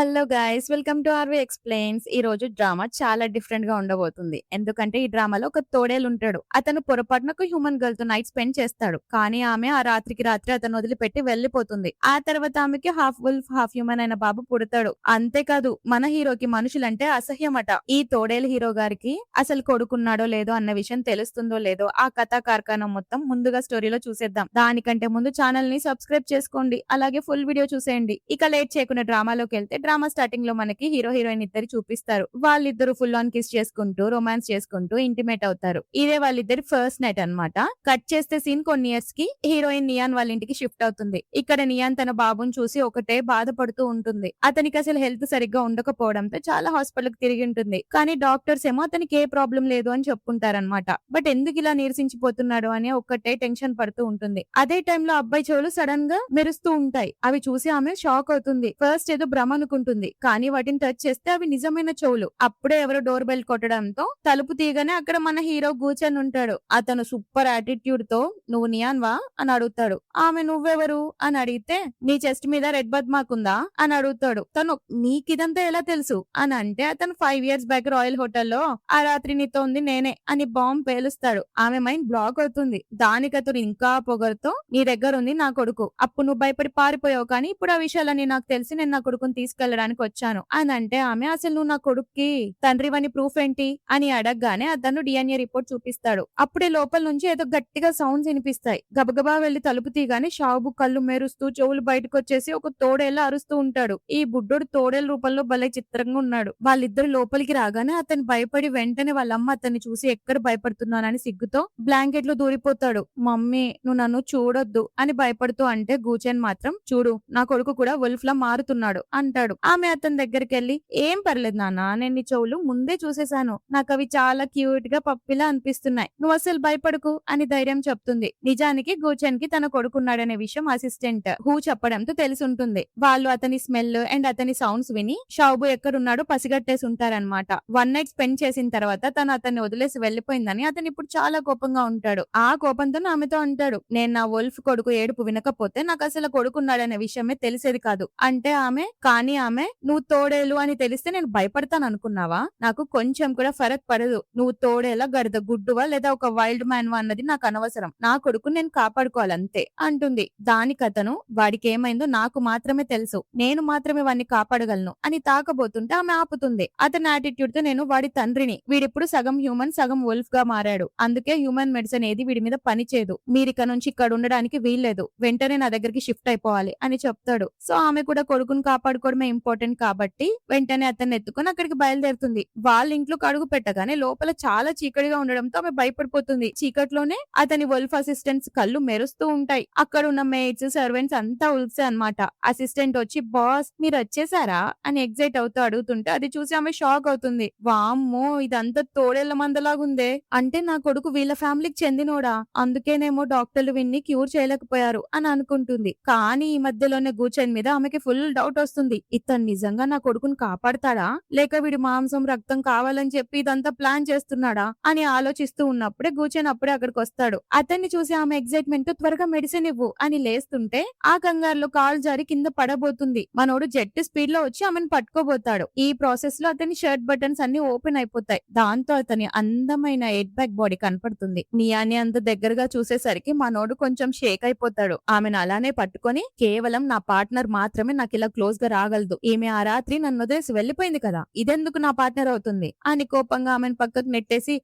Hello guys, welcome to R V explains. ఈ రోజు drama చాలా డిఫరెంట్ గా ఉండబోతుంది. ఎందుకంటే ఈ డ్రామాలో ఒక తోడేలు ఉంటాడు. అతను పొరపాటున ఒక హ్యూమన్ గర్ల్ తో నైట్ స్పెండ్ చేస్తాడు. కానీ ఆమె ఆ రాత్రికి రాత్రి అతను వదిలిపెట్టి వెళ్లిపోతుంది. ఆ తర్వాత ఆమెకి హాఫ్ వుల్ఫ్ హాఫ్ హ్యూమన్ అయిన బాబు పుడతాడు. అంతేకాదు మన హీరోకి మనుషులంటే అసహ్యమట. ఈ తోడేలు హీరో గారికి అసలు కొడుకున్నాడో లేదో అన్న విషయం తెలుస్తుందో లేదో ఆ కథా కార్ఖానం మొత్తం ముందుగా స్టోరీలో చూసేద్దాం. దానికంటే ముందు ఛానల్ ని సబ్స్క్రైబ్ చేసుకోండి. అలాగే ఫుల్ వీడియో చూసేయండి. ఇక లేట్ చేయకుండా డ్రామాలోకి వెళ్తే డ్రామా స్టార్టింగ్ లో మనకి హీరో హీరోయిన్ ఇద్దరు చూపిస్తారు. వాళ్ళిద్దరు ఫుల్ ఆన్ కిస్ చేసుకుంటూ రొమాన్స్ చేసుకుంటూ ఇంటిమేట్ అవుతారు. ఇదే వాళ్ళిద్దరి ఫస్ట్ నైట్ అన్నమాట. కట్ చేస్తే సీన్ కొన్ని ఇయర్స్ కి హీరోయిన్ నియాన్ వాళ్ళ ఇంటికి షిఫ్ట్ అవుతుంది. ఇక్కడ నియాన్ తన బాబుని చూసి ఒకటే బాధపడుతూ ఉంటుంది. అతనికి అసలు హెల్త్ సరిగ్గా ఉండకపోవడంతో చాలా హాస్పిటల్ కి తిరిగి ఉంటుంది. కానీ డాక్టర్స్ ఏమో అతనికి ఏ ప్రాబ్లం లేదు అని చెప్పుకుంటారనమాట. బట్ ఎందుకు ఇలా నీరసించిపోతున్నాడు అని ఒక్కటే టెన్షన్ పడుతూ ఉంటుంది. అదే టైంలో అబ్బాయి చెవులు సడన్ గా మెరుస్తూ ఉంటాయి. అవి చూసి ఆమె షాక్ అవుతుంది. ఫస్ట్ ఏదో భ్రమ అనుకుంటుంది. కానీ వాటిని టచ్ చేస్తే అవి నిజమైన చెవులు. అప్పుడే ఎవరో డోర్ బెల్ కొట్టడంతో తలుపు తీయగానే అక్కడ మన హీరో కూర్చొని ఉంటాడు. అతను సూపర్ యాటిట్యూడ్ తో నువ్వు నియాన్ వా అని అడుగుతాడు. ఆమె నువ్వెవరు అని అడిగితే నీ చెస్ట్ మీద రెడ్ బర్త్ మార్క్ ఉందా అని అడుగుతాడు. తను నీకిదంతా ఎలా తెలుసు అని అంటే అతను 5 ఇయర్స్ బ్యాక్ రాయల్ హోటల్లో ఆ రాత్రి నీతో ఉంది నేనే అని బాంబ్ పేలుస్తాడు. ఆమె మైండ్ బ్లాక్ అవుతుంది. దానికి అతను ఇంకా పొగరుతో నీ దగ్గర ఉంది నా కొడుకు. అప్పుడు నువ్వు భయపడి పారిపోయావు, కానీ ఇప్పుడు ఆ విషయాలన్నీ నాకు తెలిసి నేను నా కొడుకుని తీసుకెళ్లడానికి వచ్చాను అని అంటే ఆమె అసలు నువ్వు నా కొడుక్కి తండ్రివని ప్రూఫ్ ఏంటి అని అడగగానే అతను డిఎన్ఏ రిపోర్ట్ చూపిస్తాడు. అప్పుడే లోపల నుంచి ఏదో గట్టిగా సౌండ్స్ వినిపిస్తాయి. గబగబా వెళ్లి తలుపు తీగానే షాబు కళ్ళు మెరుస్తూ చెవులు బయటకు వచ్చేసి ఒక తోడేలా అరుస్తూ ఉంటాడు. ఈ బుడ్డోడు తోడేల రూపంలో భలే చిత్రంగా ఉన్నాడు. వాళ్ళిద్దరు లోపలికి రాగానే అతను భయపడి వెంటనే వాళ్ళ అమ్మ అతన్ని చూసి ఎక్కడ భయపడుతున్నానని సిగ్గుతో బ్లాంకెట్ లో దూరిపోతాడు. మమ్మీ నువ్వు నన్ను చూడొద్దు అని భయపడుతూ అంటే గూచెన్ మాత్రం చూడు నా కొడుకు కూడా వుల్ఫ్ లా మారుతున్నాడు అంటాడు. ఆమె అతని దగ్గరికి వెళ్ళి ఏం పర్లేదు నాన్న, నేను నీ చెవులు ముందే చూసేశాను. నాకు అవి చాలా క్యూట్ గా పప్పిలా అనిపిస్తున్నాయి. నువ్వు అసలు భయపడకు అని ధైర్యం చెప్తుంది. నిజానికి గూచెన్ కి తన కొడుకున్నాడనే విషయం అసిస్టెంట్ హూ చెప్పడంతో తెలిసి ఉంటుంది. వాళ్ళు అతని స్మెల్ అండ్ అతని సౌండ్స్ విని షాబు ఎక్కడున్నాడో పసిగట్టేసి ఉంటారనమాట. వన్ నైట్ స్పెండ్ చేసిన తర్వాత తను అతన్ని వదిలేసి వెళ్లిపోయిందని అతను ఇప్పుడు చాలా కోపంగా ఉంటాడు. ఆ కోపంతో ఆమెతో అంటాడు, నేను నా వుల్ఫ్ కొడుకు ఏడుపు వినకపోతే నాకు అసలు కొడుకున్నాడనే విషయమే తెలిసేది కాదు అంటే ఆమె నువ్వు తోడేలు అని తెలిస్తే నేను భయపడతాను అనుకున్నావా? నాకు కొంచెం కూడా ఫరక్ పడదు. నువ్వు తోడేలా గడద గుడ్డువా లేదా ఒక వైల్డ్ మ్యాన్ వా అన్నది నాకు అనవసరం. నా కొడుకు నేను కాపాడుకోవాలంతే అంటుంది. దానికతను వాడికి ఏమైందో నాకు మాత్రమే తెలుసు, నేను మాత్రమే వాడిని కాపాడగలను అని తాకబోతుంటే ఆమె ఆపుతుంది. అతని యాటిట్యూడ్ తో నేను వాడి తండ్రిని, వీడిప్పుడు సగం హ్యూమన్ సగం వుల్ఫ్ గా మారాడు. అందుకే హ్యూమన్ మెడిసిన్ ఏది వీడి మీద పని చేయదు. మీరిక నుంచి ఇక్కడ ఉండడానికి వీల్లేదు. వెంటనే నా దగ్గరికి షిఫ్ట్ అయిపోవాలి అని చెప్తాడు. సో ఆమె కూడా కొడుకుని కాపాడుకోవడమే ఇంపార్టెంట్ కాబట్టి వెంటనే అతన్ని ఎత్తుకొని అక్కడికి బయలుదేరుతుంది. వాళ్ళ ఇంట్లోకి అడుగు పెట్టగానే లోపల చాలా చీకటిగా ఉండడంతో ఆమె భయపడిపోతుంది. చీకట్లోనే అతని వుల్ఫ్ అసిస్టెంట్స్ కళ్ళు మెరుస్తూ ఉంటాయి. అక్కడ ఉన్న మేడ్స్ సర్వెంట్స్ అంతా వుల్ఫ్సే అన్నమాట. అసిస్టెంట్ వచ్చి బాస్ మీరు వచ్చేసారా అని ఎగ్జైట్ అవుతూ అడుగుతుంటే అది చూసి ఆమె షాక్ అవుతుంది. వామ్మో ఇదంతా తోడేళ్ల మందలాగుందే, అంటే నా కొడుకు వీళ్ళ ఫ్యామిలీకి చెందినోడా, అందుకేనేమో డాక్టర్లు విన్ని క్యూర్ చేయలేకపోయారు అని అనుకుంటుంది. కానీ ఈ మధ్యలోనే గూచెన్ మీద ఆమెకి ఫుల్ డౌట్ వస్తుంది. ఇతను నిజంగా నా కొడుకుని కాపాడతాడా లేక వీడి మాంసం రక్తం కావాలని చెప్పి ఇదంతా ప్లాన్ చేస్తున్నాడా అని ఆలోచిస్తూ ఉన్నప్పుడే గూచెన్ అప్పుడే అక్కడికి వస్తాడు. అతన్ని చూసి ఆమె ఎగ్జైట్మెంట్ తో త్వరగా మెడిసిన్ ఇవ్వు అని లేస్తుంటే ఆ కంగారులో కాలు జారి కింద పడబోతుంది. మనోడు జెట్ స్పీడ్ లో వచ్చి ఆమెను పట్టుకోబోతాడు. ఈ ప్రాసెస్ లో అతని షర్ట్ బటన్స్ అన్ని ఓపెన్ అయిపోతాయి. దాంతో అతని అందమైన ఎయిట్ బ్యాక్ బాడీ కనపడుతుంది. నియాని అంత దగ్గరగా చూసేసరికి మనోడు కొంచెం షేక్ అయిపోతాడు. ఆమెను అలానే పట్టుకొని కేవలం నా పార్ట్నర్ మాత్రమే నాకు ఇలా క్లోజ్ గా రాగలదు. ఈమె ఆ రాత్రి నన్ను వదిలేసి వెళ్లిపోయింది కదా, ఇదెందుకు నా పార్ట్నర్ అవుతుంది అని కోపంగా ఆమెను పక్కకు నెట్టేసి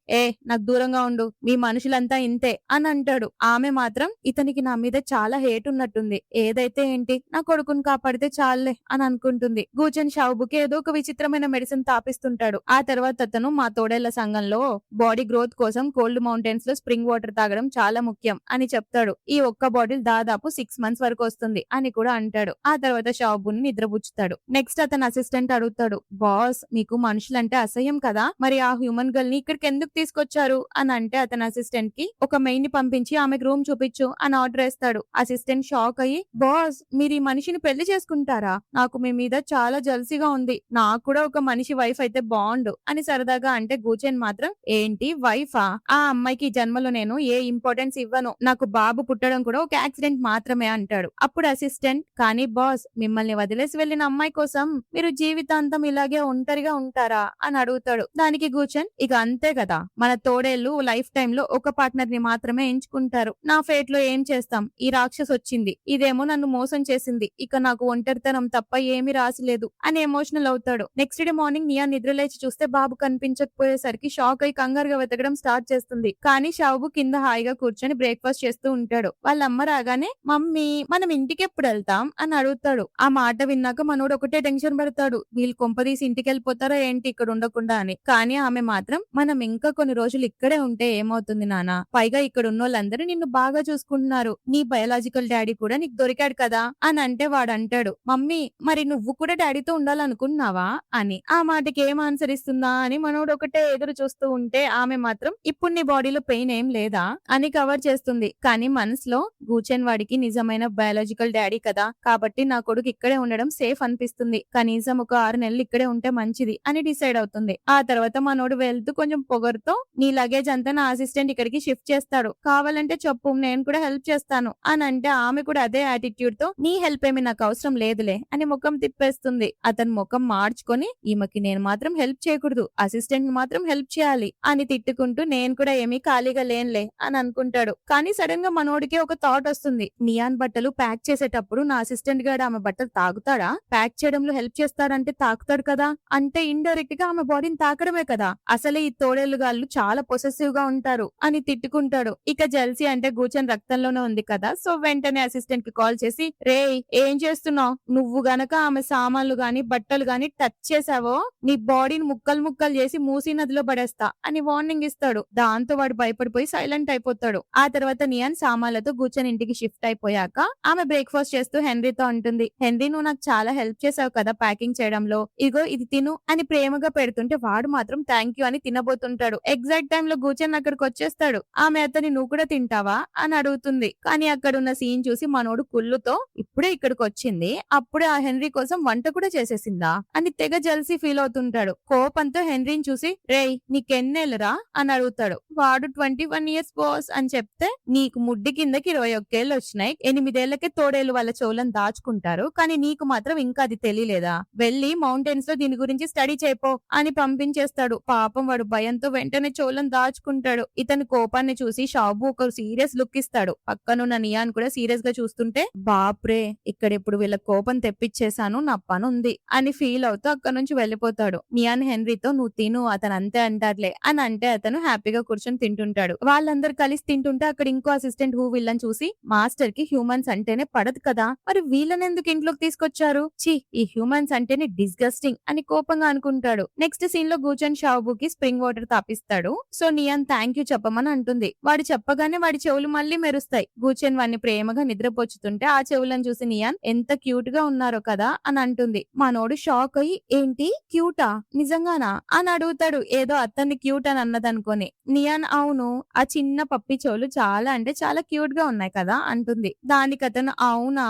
నాకు దూరంగా ఉండు, మీ మనుషులంతా ఇంతే అని అంటాడు. ఆమె మాత్రం ఇతనికి నా మీద చాలా హేట్ ఉన్నట్టుంది, ఏదైతే ఏంటి నా కొడుకుని కాపాడితే చాలే అని అనుకుంటుంది. గూచెన్ షావుబుకి ఏదో ఒక విచిత్రమైన మెడిసిన్ తాపిస్తుంటాడు. ఆ తర్వాత అతను మా తోడేళ్ల సంఘంలో బాడీ గ్రోత్ కోసం కోల్డ్ మౌంటైన్స్ లో స్ప్రింగ్ వాటర్ తాగడం చాలా ముఖ్యం అని చెప్తాడు. ఈ ఒక్క బాటిల్ దాదాపు 6 months వరకు వస్తుంది అని కూడా అంటాడు. ఆ తర్వాత షావుబుని నిద్రపుచ్చుతాడు. నెక్స్ట్ అతని అసిస్టెంట్ అడుగుతాడు, బాస్ మీకు మనుషులంటే అసహ్యం కదా, మరి ఆ హ్యూమన్ గర్ల్ ని ఇక్కడికి ఎందుకు తీసుకొచ్చారు అని అంటే అతని అసిస్టెంట్ కి ఒక మెయిల్ ని పంపించి ఆమెకు రూమ్ చూపించు అని ఆర్డర్ వేస్తాడు. అసిస్టెంట్ షాక్ అయ్యి బాస్ మీరు ఈ మనిషిని పెళ్లి చేసుకుంటారా, నాకు మీ మీద చాలా జల్సీగా ఉంది, నాకు కూడా ఒక మనిషి వైఫ్ అయితే బాగుండు అని సరదాగా అంటే గూచెన్ మాత్రం ఏంటి వైఫా, ఆ అమ్మాయికి ఈ జన్మలో నేను ఏ ఇంపార్టెన్స్ ఇవ్వను, నాకు బాబు పుట్టడం కూడా ఒక యాక్సిడెంట్ మాత్రమే అంటాడు. అప్పుడు అసిస్టెంట్ కానీ బాస్ మిమ్మల్ని వదిలేసి వెళ్లిన అమ్మాయి అమ్మాయి కోసం మీరు జీవితాంతం ఇలాగే ఒంటరిగా ఉంటారా అని అడుగుతాడు. దానికి గూచన్ ఇక అంతే కదా, మన తోడేళ్లు లైఫ్ టైమ్ లో ఒక పార్ట్నర్ ని మాత్రమే ఎంచుకుంటారు. నా ఫేట్ లో ఏం చేస్తాం, ఈ రాక్షస్ వచ్చింది, ఇదేమో నన్ను మోసం చేసింది, ఇక నాకు ఒంటరితనం తప్ప ఏమీ రాసిలేదు అని ఎమోషనల్ అవుతాడు. నెక్స్ట్ డే మార్నింగ్ నియా నిద్రలేచి చూస్తే బాబు కనిపించకపోయేసరికి షాక్ అయి కంగారుగా వెతకడం స్టార్ట్ చేస్తుంది. కానీ షాబు కింద హాయిగా కూర్చొని బ్రేక్ఫాస్ట్ చేస్తూ ఉంటాడు. వాళ్ళ అమ్మ రాగానే మమ్మీ మనం ఇంటికి ఎప్పుడు వెళ్తాం అని అడుగుతాడు. ఆ మాట విన్నాక మనోడు ఒకటే టెన్షన్ పడతాడు, వీళ్ళు కొంపదీసి ఇంటికి వెళ్ళిపోతారా ఏంటి ఇక్కడ ఉండకుండా అని. కానీ ఆమె మాత్రం మనం ఇంకా కొన్ని రోజులు ఇక్కడే ఉంటే ఏమవుతుంది నాన్న, పైగా ఇక్కడ ఉన్న వాళ్ళందరూ నిన్ను బాగా చూసుకుంటున్నారు, నీ బయాలజికల్ డాడీ కూడా నీకు దొరికాడు కదా అని. అంటే వాడు అంటాడు, మమ్మీ మరి నువ్వు కూడా డాడీతో ఉండాలనుకున్నావా అని. ఆ మాటకి ఏం ఆన్సర్ ఇస్తుందా అని మనోడు ఒకటే ఎదురు చూస్తూ ఉంటే ఆమె మాత్రం ఇప్పుడు నీ బాడీలో పెయిన్ ఏం లేదా అని కవర్ చేస్తుంది. కానీ మనసులో గూచెన్ వాడికి నిజమైన బయాలజికల్ డాడీ కదా, కాబట్టి నా కొడుకు ఇక్కడే ఉండడం సేఫ్ అనిపిస్తుంది, కనీసం ఒక 6 నెలలు ఇక్కడే ఉంటే మంచిది అని డిసైడ్ అవుతుంది. ఆ తర్వాత మనోడు వెళ్తూ కొంచెం పొగరుతో నీ లగేజ్ అంతా నా అసిస్టెంట్ ఇక్కడికి షిఫ్ట్ చేస్తాడు, కావాలంటే చెప్పు నేను కూడా హెల్ప్ చేస్తాను అని. అంటే ఆమె కూడా అదే యాటిట్యూడ్ తో నీ హెల్ప్ ఏమి నాకు అవసరం లేదులే అని ముఖం తిప్పేస్తుంది. అతను ముఖం మార్చుకొని ఈమెకి నేను మాత్రం హెల్ప్ చేయకూడదు, అసిస్టెంట్ మాత్రం హెల్ప్ చేయాలి అని తిట్టుకుంటూ నేను కూడా ఏమీ ఖాళీగా లేనులే అని అనుకుంటాడు. కానీ సడన్ గా మనోడికి ఒక థాట్ వస్తుంది, నియాన్ బట్టలు ప్యాక్ చేసేటప్పుడు నా అసిస్టెంట్ గాడు ఆమె బట్టలు తాగుతాడా, ప్యాక్ చేయడంలో హెల్ప్ చేస్తాడంటే తాకుతాడు కదా, అంటే ఇండైరెక్ట్ గా ఆమె బాడీని తాకడమే కదా, అసలే ఈ తోడేళ్లుగాళ్ళు చాలా పొసెసివ్ గా ఉంటారు అని తిట్టుకుంటాడు. ఇక జెల్సీ అంటే గూచన్ రక్తంలోనే ఉంది కదా, సో వెంటనే అసిస్టెంట్ కి కాల్ చేసి రేయ్ ఏం చేస్తున్నావు, నువ్వు గనక ఆమె సామాన్లు గాని బట్టలు గాని టచ్ చేసావో నీ బాడీని ముక్కలు ముక్కలు చేసి మూసీ నదిలో పడేస్తా అని వార్నింగ్ ఇస్తాడు. దాంతో వాడు భయపడిపోయి సైలెంట్ అయిపోతాడు. ఆ తర్వాత నియాన్ సామాన్లతో గూచన్ ఇంటికి షిఫ్ట్ అయిపోయాక ఆమె బ్రేక్ఫాస్ట్ చేస్తూ హెన్రీతో అంటుంది, హెన్రీ నువ్వు నాకు చాలా హెల్ప్ చేసావు కదా ప్యాకింగ్ చేయడంలో, ఇగో ఇది తిను అని ప్రేమగా పెడుతుంటే వాడు మాత్రం థ్యాంక్ యూ అని తినబోతుంటాడు. ఎగ్జాక్ట్ టైమ్ లో గూచన్ అక్కడికి వచ్చేస్తాడు. ఆమె అతని నువ్వు కూడా తింటావా అని అడుగుతుంది. కానీ అక్కడ ఉన్న సీన్ చూసి మనోడు కుళ్ళుతో ఇప్పుడే ఇక్కడికి వచ్చింది, అప్పుడే ఆ హెన్రీ కోసం వంట కూడా చేసేసిందా అని తెగ జల్సీ ఫీల్ అవుతుంటాడు. కోపంతో హెన్రీని చూసి రేయ్ నీకెన్నేళ్ళరా అని అడుగుతాడు. వాడు 21 ఇయర్స్ బాస్ అని చెప్తే నీకు ముడ్డి కిందకి 21 ఏళ్ళు వచ్చినాయి, 8 ఏళ్లకే తోడేళ్లు వాళ్ళ చెవులను దాచుకుంటారు, కానీ నీకు మాత్రం ఇంకా అది తెలియలేదా, వెళ్ళి మౌంటైన్స్ లో దీని గురించి స్టడీ చేయపో అని పంపించేస్తాడు. పాపం వాడు భయంతో వెంటనే చెవులను దాచుకుంటాడు. ఇతని కోపాన్ని చూసి షాబు ఒక సీరియస్ లుక్ ఇస్తాడు. పక్కనున్న నియాన్ కూడా సీరియస్ గా చూస్తుంటే బాప్రే ఇక్కడ ఇప్పుడు వీళ్ళ కోపం తెప్పించేశాను, నా పని ఉంది అని ఫీల్ అవుతూ అక్కడ నుంచి వెళ్ళిపోతాడు. నియాన్ హెన్రీతో నువ్వు తిను అతను అంతే అంటారులే అని అంటే అతను హ్యాపీగా కూర్చొని తింటుంటాడు. వాళ్ళందరూ కలిసి తింటుంటే అక్కడ ఇంకో అసిస్టెంట్ హూ వీళ్ళని చూసి మాస్టర్ కి హ్యూమన్స్ అంటేనే పడదు కదా, మరి వీళ్ళని ఎందుకు ఇంట్లోకి తీసుకొచ్చారు, చి ఈ హ్యూమన్స్ అంటేనే డిస్గస్టింగ్ అని కోపంగా అనుకుంటాడు. నెక్స్ట్ సీన్ లో గూచన్ షాబుకి స్ప్రింగ్ వాటర్ తాపిస్తాడు. సో నియాన్ థ్యాంక్ యూ చెప్పమని అంటుంది. వాడు చెప్పగానే వాడి చెవులు మళ్ళీ మెరుస్తాయి. గూచన్ వాడిని ప్రేమగా నిద్రపోచుతుంటే ఆ చెవులను చూసి నియాన్ ఎంత క్యూట్ గా ఉన్నారో కదా అని అంటుంది. మనోడు షాక్ అయ్యి ఏంటి క్యూటా నిజంగానా అని అడుగుతాడు, ఏదో అతన్ని క్యూట్ అని అన్నదనుకొని. నియాన్ అవును ఆ చిన్న పప్పి చెవులు చాలా అంటే చాలా క్యూట్ గా ఉన్నాయి కదా అంటుంది. దానికి అతను అవునా,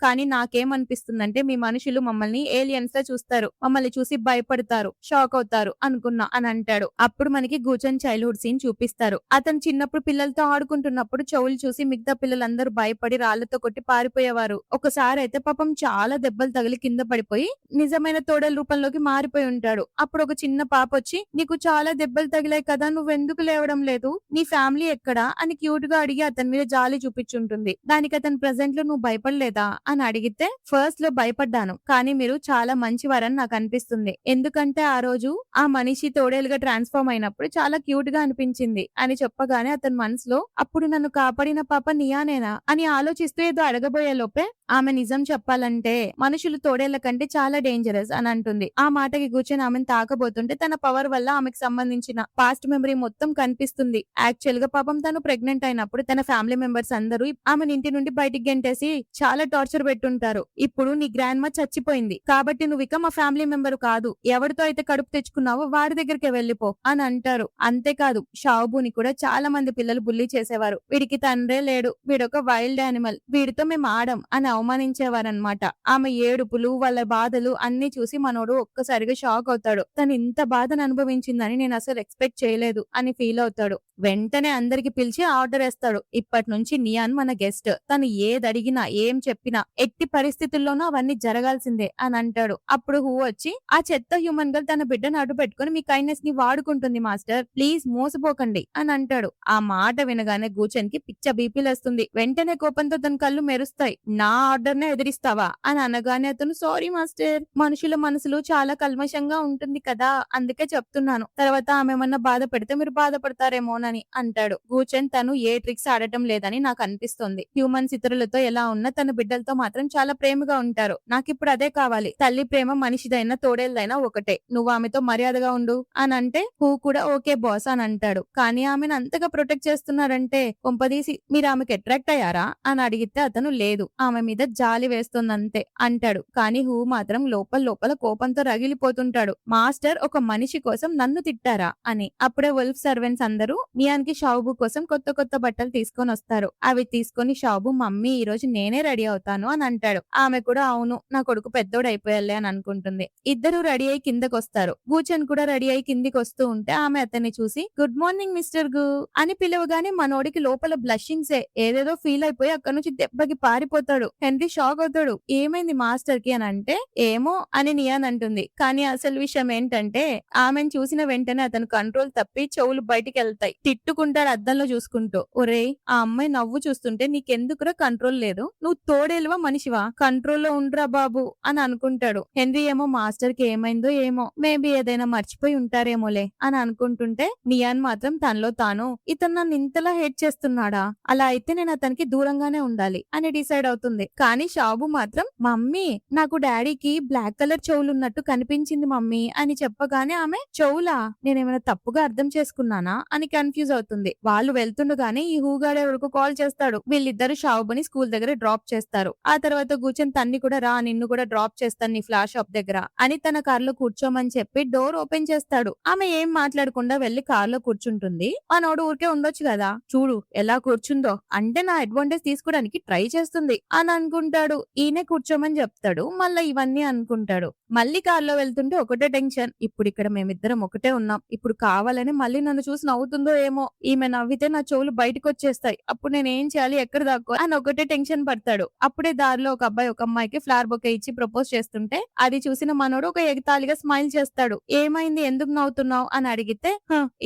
కానీ నాకేమనిపిస్తుందంటే మీ మనుషులు మమ్మల్ని ఏలియన్స్ లా చూస్తారు, మమ్మల్ని చూసి భయపడతారు, షాక్ అవుతారు అనుకున్నా అని అంటాడు. అప్పుడు మనకి గూచన్ చైల్డ్హుడ్ సీన్ చూపిస్తారు. అతను చిన్నప్పుడు పిల్లలతో ఆడుకుంటున్నప్పుడు చెవులు చూసి మిగతా పిల్లలందరూ భయపడి రాళ్లతో కొట్టి పారిపోయేవారు. ఒకసారి అయితే పాపం చాలా దెబ్బలు తగిలి కింద పడిపోయి నిజమైన తోడల రూపంలోకి మారిపోయి ఉంటాడు. అప్పుడు ఒక చిన్న పాప వచ్చి నీకు చాలా దెబ్బలు తగిలాయి కదా నువ్వెందుకు లేవడం లేదు, నీ ఫ్యామిలీ ఎక్కడా అని క్యూట్ గా అడిగి అతని మీద జాలి చూపించుంటుంది. దానికి అతను ప్రెసెంట్ లో నువ్వు భయపడలేదా అని అడిగితే ఫస్ట్ లో భయపడ్డాను, కానీ మీరు చాలా మంచివారని నాకు అనిపిస్తుంది, ఎందుకంటే ఆ రోజు ఆ మనిషి తోడేలుగా ట్రాన్స్ఫార్మ్ అయినప్పుడు చాలా క్యూట్ గా అనిపించింది అని చెప్పగానే అతని మనసులో అప్పుడు నన్ను కాపాడిన పాప నియానేనా అని ఆలోచిస్తూ ఏదో అడగబోయే లోపే ఆమె నిజం చెప్పాలంటే మనుషులు తోడేళ్ల కంటే చాలా డేంజరస్ అని అంటుంది. ఆ మాటకి కూర్చొని ఆమెను తాకబోతుంటే తన పవర్ వల్ల ఆమెకు సంబంధించిన పాస్ట్ మెమరీ మొత్తం కనిపిస్తుంది. యాక్చువల్ గా పాపం తను ప్రెగ్నెంట్ అయినప్పుడు తన ఫ్యామిలీ మెంబర్స్ అందరూ ఆమెను ఇంటి నుండి బయటికి గెంటేసి చాలా టార్చర్ పెట్టుంటారు. ఇప్పుడు నీ గ్రాండ్ మా చచ్చిపోయింది కాబట్టి నువ్వు ఇక మా ఫ్యామిలీ మెంబర్ కాదు, ఎవరితో అయితే కడుపు తెచ్చుకున్నావో వాడి దగ్గరికి వెళ్ళిపో అని అంటారు. అంతేకాదు షాబుని కూడా చాలా మంది పిల్లలు బుల్లీ చేసేవారు, వీడికి తండ్రే లేడు, వీడొక వైల్డ్ యానిమల్, వీడితో మేము ఆడం అని అవమానించేవారనమాట. ఆమె ఏడుపులు వాళ్ళ బాధలు అన్ని చూసి మనోడు ఒక్కసారిగా షాక్ అవుతాడు. తను ఇంత బాధను అనుభవించిందని నేను అసలు ఎక్స్పెక్ట్ చేయలేదు అని ఫీల్ అవుతాడు. వెంటనే అందరికి పిలిచి ఆర్డర్ వేస్తాడు, ఇప్పటి నుంచి నియాన్ మన గెస్ట్, తను ఏది అడిగినా ఏం చెప్పినా ఎట్టి పరిస్థితుల్లోనూ అవన్నీ జరగాల్సిందే ఉండాల్సిందే అని అంటాడు. అప్పుడు హూ వచ్చి ఆ చెత్త హ్యూమన్ గర్ల్ తన బిడ్డను అడ్డు పెట్టుకొని మీ కైండ్నెస్ ని వాడుకుంటుంది మాస్టర్, ప్లీజ్ మోసపోకండి అని అంటాడు. ఆ మాట వినగానే గూచెన్ కి పిచ్చ బీపీలేస్తుంది. వెంటనే కోపంతో తన కళ్ళు మెరుస్తాయి. నా ఆర్డర్ నే ఎదిరిస్తావా అని అనగానే అతను సారీ మాస్టర్, మనుషుల మనసులు చాలా కల్మషంగా ఉంటుంది కదా, అందుకే చెప్తున్నాను. తర్వాత ఆమె ఏమన్నా బాధ పెడితే మీరు బాధపడతారేమోనని అంటాడు. గూచెన్ తను ఏ ట్రిక్స్ ఆడటం లేదని నాకు అనిపిస్తుంది. హ్యూమన్స్ ఇతరులతో ఎలా ఉన్నా తన బిడ్డలతో మాత్రం చాలా ప్రేమగా ఉంటారు. నాకిప్పుడు అదే కావాలి. తల్లి ప్రేమ మనిషిదైనా తోడేళ్ళదైనా ఒకటే. నువ్వు ఆమెతో మర్యాదగా ఉండు అని అంటే హూ కూడా ఓకే బాస్ అని అంటాడు. కానీ ఆమెను అంతగా ప్రొటెక్ట్ చేస్తున్నారంటే కొంపదీసి మీరు ఆమెకు అట్రాక్ట్ అయ్యారా అని అడిగితే అతను లేదు, ఆమె మీద జాలి వేస్తుందంతే అంటాడు. కానీ హూ మాత్రం లోపల లోపల కోపంతో రగిలిపోతుంటాడు. మాస్టర్ ఒక మనిషి కోసం నన్ను తిట్టారా అని. అప్పుడే వల్ఫ్ సర్వెంట్స్ అందరూ నియాన్ కి షాబు కోసం కొత్త కొత్త బట్టలు తీసుకొని వస్తారు. అవి తీసుకొని షాబు మమ్మీ ఈ రోజు నేనే రెడీ అవుతాను అని అంటాడు. ఆమె కూడా అవును నా కొడుకు పెద్దోడు అయిపోయాలే అని అనుకుంటుంది. ఇద్దరు రెడీ అయి కిందకి వస్తారు. గూచెన్ కూడా రెడీ అయి కిందికి వస్తూ ఉంటే ఆమె అతన్ని చూసి గుడ్ మార్నింగ్ మిస్టర్ గు అని పిలవగానే మనోడికి లోపల బ్లషింగ్సే, ఏదేదో ఫీల్ అయిపోయి అక్కడ నుంచి దెబ్బకి పారిపోతాడు. హెన్రీ షాక్ అవుతాడు. ఏమైంది మాస్టర్ కి అని అంటే ఏమో అని నియాన్ అంటుంది. కానీ అసలు విషయం ఏంటంటే ఆమెను చూసిన వెంటనే అతను కంట్రోల్ తప్పి చెవులు బయటికి వెళ్తాయి. తిట్టుకుంటాడు అద్దంలో చూసుకుంటూ. ఒరేయ్ ఆ అమ్మాయి నవ్వు చూస్తుంటే నీకెందుకురా కంట్రోల్ లేదు, నువ్వు తోడేలువా మనిషివా, కంట్రోల్లో ఉండ్రా బాబు అని అనుకుంటాడు. హెన్రీ ఏమో మాస్టర్ కి ఏమైందో ఏమో, మేబీ ఏదైనా మర్చిపోయి ఉంటారేమోలే అని అనుకుంటుంటే నియాన్ మాత్రం తనలో తాను ఇతను నన్ను ఇంతలా హేట్ చేస్తున్నాడా, అలా అయితే నేను అతనికి దూరంగానే ఉండాలి అని డిసైడ్ అవుతుంది. కానీ షాబు మాత్రం మమ్మీ నాకు డాడీకి బ్లాక్ కలర్ చెవులు ఉన్నట్టు కనిపించింది మమ్మీ అని చెప్పగానే ఆమె చెవులా, నేనేమైనా తప్పుగా అర్థం చేసుకున్నానా అని కన్ఫ్యూజ్ అవుతుంది. వాళ్ళు వెళ్తుండగానే ఈ హూగాడే వరకు కాల్ చేస్తాడు. వీళ్ళిద్దరు షాబుని స్కూల్ దగ్గర డ్రాప్ చేస్తారు. ఆ తర్వాత కూర్చొని తన్ని కూడా రా నిన్ను కూడా డ్రాప్ చేస్తాను నీ ఫ్లాష్ షాప్ దగ్గర అని తన కార్లో కూర్చోమని చెప్పి డోర్ ఓపెన్ చేస్తాడు. ఆమె ఏం మాట్లాడకుండా వెళ్లి కార్లో కూర్చుంటుంది. మనోడు ఊరికే ఉండొచ్చు కదా, చూడు ఎలా కూర్చుందో, అంటే నా అడ్వాంటేజ్ తీసుకోవడానికి ట్రై చేస్తుంది అని అనుకుంటాడు. ఈయనే కూర్చోమని చెప్తాడు. మళ్ళీ ఇవన్నీ అనుకుంటాడు. మళ్ళీ కార్లో వెళ్తుంటే ఒకటే టెన్షన్, ఇప్పుడు ఇక్కడ మేమిద్దరం ఒకటే ఉన్నాం, ఇప్పుడు కావాలని మళ్ళీ నన్ను చూసి నవ్వుతుందో ఏమో, ఈమె నవ్వితే నా చెవులు బయటకు వచ్చేస్తాయి, అప్పుడు నేను ఏం చేయాలి ఎక్కడ దాక్కో అని ఒకటే టెన్షన్ పడతాడు. అప్పుడే దారిలో ఒక అబ్బాయి ఒక అమ్మాయికి ఫ్లవర్ బొకే ఇచ్చి ప్రపోజ్ చేస్తుంటే అది చూసిన మనోడు ఒక ఎగతాళిగా స్మైల్ చేస్తాడు. ఏమైంది ఎందుకు నవ్వుతున్నావు అని అడిగితే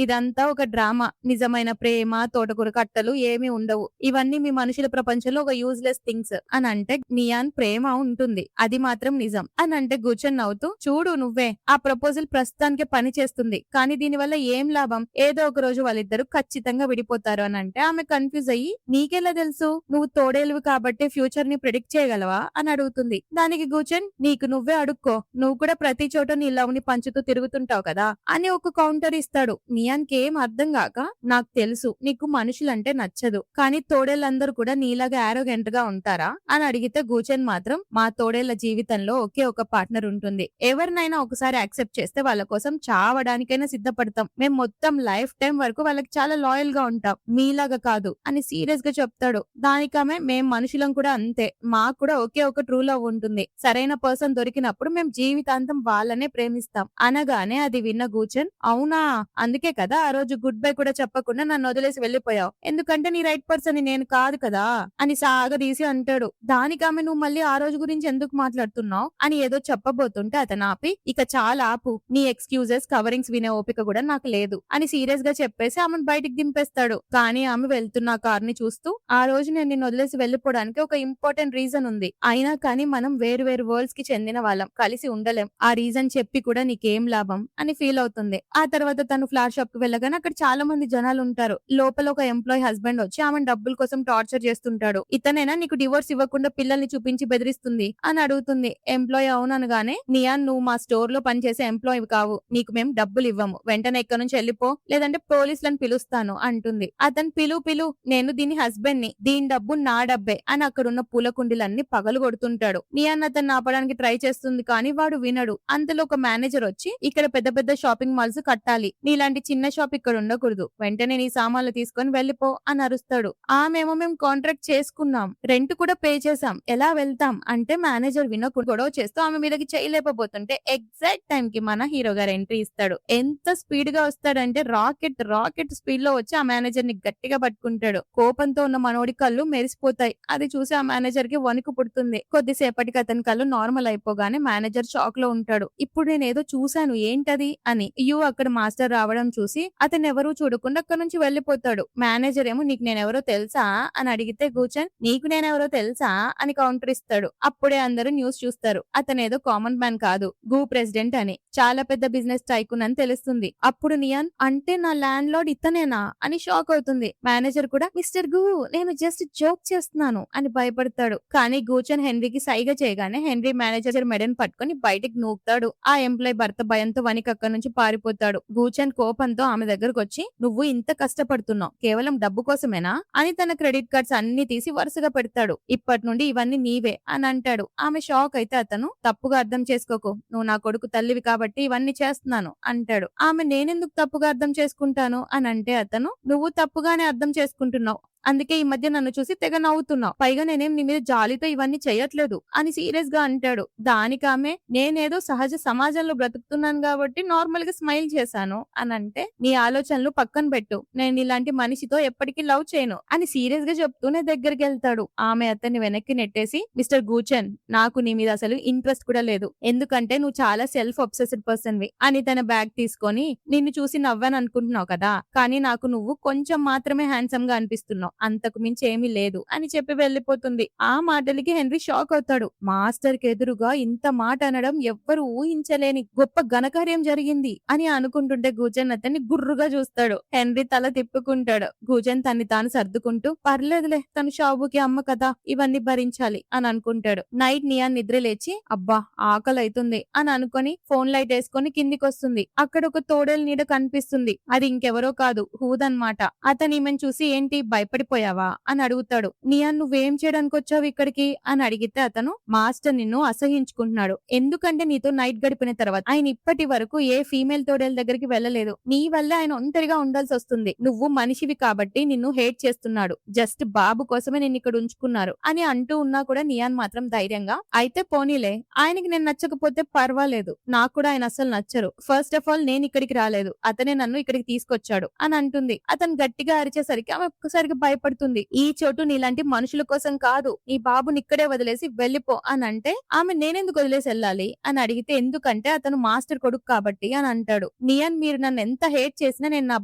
ఇదంతా ఒక డ్రామా, నిజమైన ప్రేమ తోటకూర కట్టలు ఏమీ ఉండవు, ఇవన్నీ మీ మనుషుల ప్రపంచంలో ఒక యూజ్లెస్ థింగ్స్ అని అంటే నియాన్ ప్రేమ ఉంటుంది అది మాత్రం నిజం అని అంటే గూచెన్ నవ్వుతూ చూడు నువ్వే ఆ ప్రపోజల్ ప్రస్తుతానికి పని చేస్తుంది, కానీ దీనివల్ల ఏం లాభం, ఏదో ఒక రోజు వాళ్ళిద్దరు ఖచ్చితంగా విడిపోతారు అని అంటే ఆమె కన్ఫ్యూజ్ అయ్యి నీకెలా తెలుసు, నువ్వు తోడేలువి కాబట్టి ఫ్యూచర్ ని ప్రిడిక్ట్ చేయగలవా అని అడుగుతుంది. దానికి గూచెన్ నీకు నువ్వే అడుక్కో, నువ్వు కూడా ప్రతి చోట నీ లవ్ ని పంచుతూ తిరుగుతుంటావు కదా అని ఒక కౌంటర్ ఇస్తాడు. నియాన్ కి ఏం అర్థం కాక నాకు తెలుసు నీకు మనుషులంటే నచ్చదు, కానీ తోడేళ్ళందరూ కూడా నీలాగా ఆరోగెంట్ గా ఉంటారా అని అడిగితే గూచెన్ మాత్రం మా తోడేళ్ల జీవితంలో ఒకే ఒక పార్ట్నర్ ఉంటుంది, ఎవరినైనా ఒకసారి యాక్సెప్ట్ చేస్తే వాళ్ళ కోసం చావడానికైనా సిద్ధపడతాం, మేము మొత్తం లైఫ్ టైం వరకు వాళ్ళకి చాలా లాయల్ గా ఉంటాం, మీలాగా కాదు అని సీరియస్ గా చెప్తాడు. దానికమే మేం మనుషులం కూడా అంతే, మాకు కూడా ఒకే ఒక ట్రూ లవ్ ఉంటుంది, సరైన పర్సన్ దొరికినప్పుడు మేము జీవితాంతం వాళ్ళనే ప్రేమిస్తాం అనగానే అది విన్న గూచెన్ అవునా, అందుకే కదా ఆ రోజు గుడ్ బై కూడా చెప్పకుండా నన్ను వదిలేసి వెళ్లిపోయావు, ఎందుకంటే నీ రైట్ పర్సన్ నేను కాదు కదా అని సాగదీసి అంటాడు. దానికి ఆమె నువ్వు మళ్ళీ ఆ రోజు గురించి ఎందుకు మాట్లాడుతున్నావు అని ఏదో చెప్పబోతుంటే అతను ఆపి ఇక చాలా ఆపు, నీ ఎక్స్క్యూజెస్ కవరింగ్స్ వినే ఓపిక కూడా నాకు లేదు అని సీరియస్ గా చెప్పేసి ఆమెను బయటికి దింపేస్తాడు. కానీ ఆమె వెళ్తున్న కార్ ని చూస్తూ ఆ రోజు నేను నిన్ను వదిలేసి వెళ్లిపోవడానికి ఒక ఇంపార్టెంట్ రీజన్ ఉంది, అయినా కానీ మనం వేరు వేరు వరల్డ్స్ కి చెందిన వాళ్ళం, కలిసి ఉండలేం, ఆ రీజన్ చెప్పి కూడా నీకేం లాభం అని ఫీల్ అవుతుంది. ఆ తర్వాత తను ఫ్లవర్ షాప్ కి వెళ్ళగానే అక్కడ చాలా మంది జనాలు ఉంటారు. లోపల ఒక ఎంప్లాయీ హస్బెండ్ వచ్చి ఆమె డబ్బుల కోసం టార్చర్ చేస్తుంటాడు. ఇతనైనా నీకు డివోర్స్ ఇవ్వకుండా పిల్లల్ని చూపించి బెదిరిస్తుంది అని అడుగుతుంది. ఎంప్లాయీ అవుననగానే నియాన్ నువ్వు మా స్టోర్ లో పనిచేసే ఎంప్లాయీ కావు, నీకు మేము డబ్బులు ఇవ్వము, వెంటనే ఇక్కడ నుంచి వెళ్ళిపో లేదంటే పోలీసులను పిలుస్తాను అంటుంది. అతను పిలు నేను దీని హస్బెండ్ ని, దీని డబ్బు నా డబ్బే అని అక్కడున్న పూల కుండీలన్నీ పగలు కొడుతుంటాడు. నియాన్ అతన్ని ఆపడానికి ట్రై చేస్తుంది కానీ వాడు వినడు. అంతలో ఒక మేనేజర్ వచ్చి ఇక్కడ పెద్ద పెద్ద షాపింగ్ మాల్స్ కట్టాలి, నీలాంటి చిన్న షాప్ ఇక్కడ ఉండకూడదు, వెంటనే నీ సామాన్లు తీసుకొని వెళ్ళిపో అని అరుస్తాడు. ఆమెమో మేము కాంట్రాక్ట్ చేసుకున్నాం, రెంట్ కూడా పే చేసాం, ఎలా వెళ్తాం అంటే మేనేజర్ వినకుండా గొడవ చేస్తూ ఆమె మీదకి పై లేపబోతుంటే ఎగ్జాక్ట్ టైం కి మన హీరో గారు ఎంట్రీ ఇస్తాడు. ఎంత స్పీడ్ గా వస్తాడంటే రాకెట్ స్పీడ్ లో వచ్చి ఆ మేనేజర్ ని గట్టిగా పట్టుకుంటాడు. కోపంతో ఉన్న మనోడి కళ్ళు మెరిసిపోతాయి. అది చూసి ఆ మేనేజర్ కి వణుకు పుడుతుంది. కొద్దిసేపటికి అతని కళ్ళు నార్మల్ అయిపోగానే మేనేజర్ షాక్ లో ఉంటాడు. ఇప్పుడు నేనేదో చూశాను ఏంటది అని. అక్కడ మాస్టర్ రావడం చూసి అతను ఎవరూ చూడకుండా అక్కడ నుంచి వెళ్లిపోతాడు. మేనేజర్ ఏమో నీకు నేనెవరో తెలుసా అని అడిగితే కూర్చొని నీకు నేనెవరో తెలుసా అని కౌంటర్ ఇస్తాడు. అప్పుడే అందరూ న్యూస్ చూస్తారు. అతనేదో కామన్ మ్యాన్ కాదు, ప్రెసిడెంట్ అని, చాలా పెద్ద బిజినెస్ టైకూన్ అని తెలుస్తుంది. అప్పుడు నియాన్ అంటే నా ల్యాండ్ లార్డ్ ఇతనేనా అని షాక్ అవుతుంది. మేనేజర్ కూడా మిస్టర్ గు నేను జస్ట్ జోక్ చేస్తున్నాను అని భయపడతాడు. కానీ గూచన్ హెన్రీకి సైగ చేయగానే హెన్రీ మేనేజర్ మెడని పట్టుకొని బయటికి నూకుతాడు. ఆ ఎంప్లాయ్ భర్త భయంతో వనికి అక్కడి నుంచి పారిపోతాడు. గూచన్ కోపంతో ఆమె దగ్గరకు వచ్చి నువ్వు ఇంత కష్టపడుతున్నావు కేవలం డబ్బు కోసమేనా అని తన క్రెడిట్ కార్డ్స్ అన్ని తీసి వరుసగా పెడతాడు. ఇప్పటి నుండి ఇవన్నీ నీవే అని అంటాడు. ఆమె షాక్ అయితే అతను తప్పుగా అర్థం చేసుకోకు, నువ్వు నా కొడుకు తల్లివి కాబట్టి ఇవన్నీ చేస్తున్నాను అంటాడు. ఆమె నేనెందుకు తప్పుగా అర్థం చేసుకుంటాను అని అంటే అతను నువ్వు తప్పుగానే అర్థం చేసుకుంటున్నావు, అందుకే ఈ మధ్య నన్ను చూసి తెగ నవ్వుతున్నావు, పైగా నేనేం నీ మీద జాలితో ఇవన్నీ చేయట్లేదు అని సీరియస్ గా అంటాడు. దానికి ఆమె నేనేదో సహజ సమాజంలో బ్రతుకుతున్నాను కాబట్టి నార్మల్ గా స్మైల్ చేశాను అని అంటే నీ ఆలోచనలు పక్కన పెట్టు, నేను ఇలాంటి మనిషితో ఎప్పటికీ లవ్ చేయను అని సీరియస్ గా చెప్తూనే దగ్గరికి వెళ్తాడు. ఆమె అతన్ని వెనక్కి నెట్టేసి మిస్టర్ గూచన్ నాకు నీ మీద అసలు ఇంట్రెస్ట్ కూడా లేదు, ఎందుకంటే నువ్వు చాలా సెల్ఫ్ ఒబ్సెస్డ్ పర్సన్ వి అని తన బ్యాగ్ తీసుకొని నిన్ను చూసి నవ్వాను అనుకుంటున్నావు కదా, కానీ నాకు నువ్వు కొంచెం మాత్రమే హ్యాండ్సమ్ గా అనిపిస్తున్నావు, అంతకు మించి ఏమీ లేదు అని చెప్పి వెళ్లిపోతుంది. ఆ మాటలకి హెన్రీ షాక్ అవుతాడు. మాస్టర్ కి ఎదురుగా ఇంత మాట అనడం ఎవ్వరు ఊహించలేని గొప్ప ఘనకార్యం జరిగింది అని అనుకుంటుంటే గూజన్ అతన్ని గుర్రుగా చూస్తాడు. హెన్రీ తల తిప్పుకుంటాడు. గూజన్ తన్ని తాను సర్దుకుంటూ పర్లేదులే తను షాబుకి అమ్మ కదా ఇవన్నీ భరించాలి అని అనుకుంటాడు. నైట్ నియాన్ నిద్ర లేచి అబ్బా ఆకలి అవుతుంది అని అనుకొని ఫోన్ లైట్ వేసుకొని కిందికి వస్తుంది. అక్కడ ఒక తోడేలు నీడ కనిపిస్తుంది. అది ఇంకెవరో కాదు హూదన్నమాట. అతను ఈమెను చూసి ఏంటి భయపడిపోయావా అని అడుగుతాడు. నియాన్ నువ్వేం చేయడానికి వచ్చావు ఇక్కడికి అని అడిగితే అతను మాస్టర్ నిన్ను అసహించుకుంటున్నాడు, ఎందుకంటే నీతో నైట్ గడిపిన తర్వాత ఆయన ఇప్పటి వరకు ఏ ఫీమేల్ తోడేల దగ్గరికి వెళ్ళలేదు, నీ వల్ల ఆయన ఒంటరిగా ఉండాల్సి వస్తుంది, నువ్వు మనిషివి కాబట్టి నిన్ను హేట్ చేస్తున్నాడు, జస్ట్ బాబు కోసమే నిన్ను ఇక్కడ ఉంచుకున్నారు అని అంటూ ఉన్నా కూడా నియాన్ మాత్రం ధైర్యంగా అయితే పోనీలే ఆయనకి నేను నచ్చకపోతే పర్వాలేదు, నాకు కూడా ఆయన అసలు నచ్చరు, ఫస్ట్ ఆఫ్ ఆల్ నేను ఇక్కడికి రాలేదు అతనే నన్ను ఇక్కడికి తీసుకొచ్చాడు అని అంటుంది. అతను గట్టిగా అరిచేసరికి ఆమె ఒక్కసారిగా భయపడుతుంది. ఈ చోటు నీలాంటి మనుషుల కోసం కాదు, నీ బాబుని ఇక్కడే వదిలేసి వెళ్ళిపో అని అంటే ఆమె నేనెందుకు వదిలేసి వెళ్ళాలి అని అడిగితే ఎందుకంటే అతను మాస్టర్ కొడుకు కాబట్టి అని అంటాడు. నియాన్ మీరు నన్ను ఎంత హేట్ చేసినా నేను నా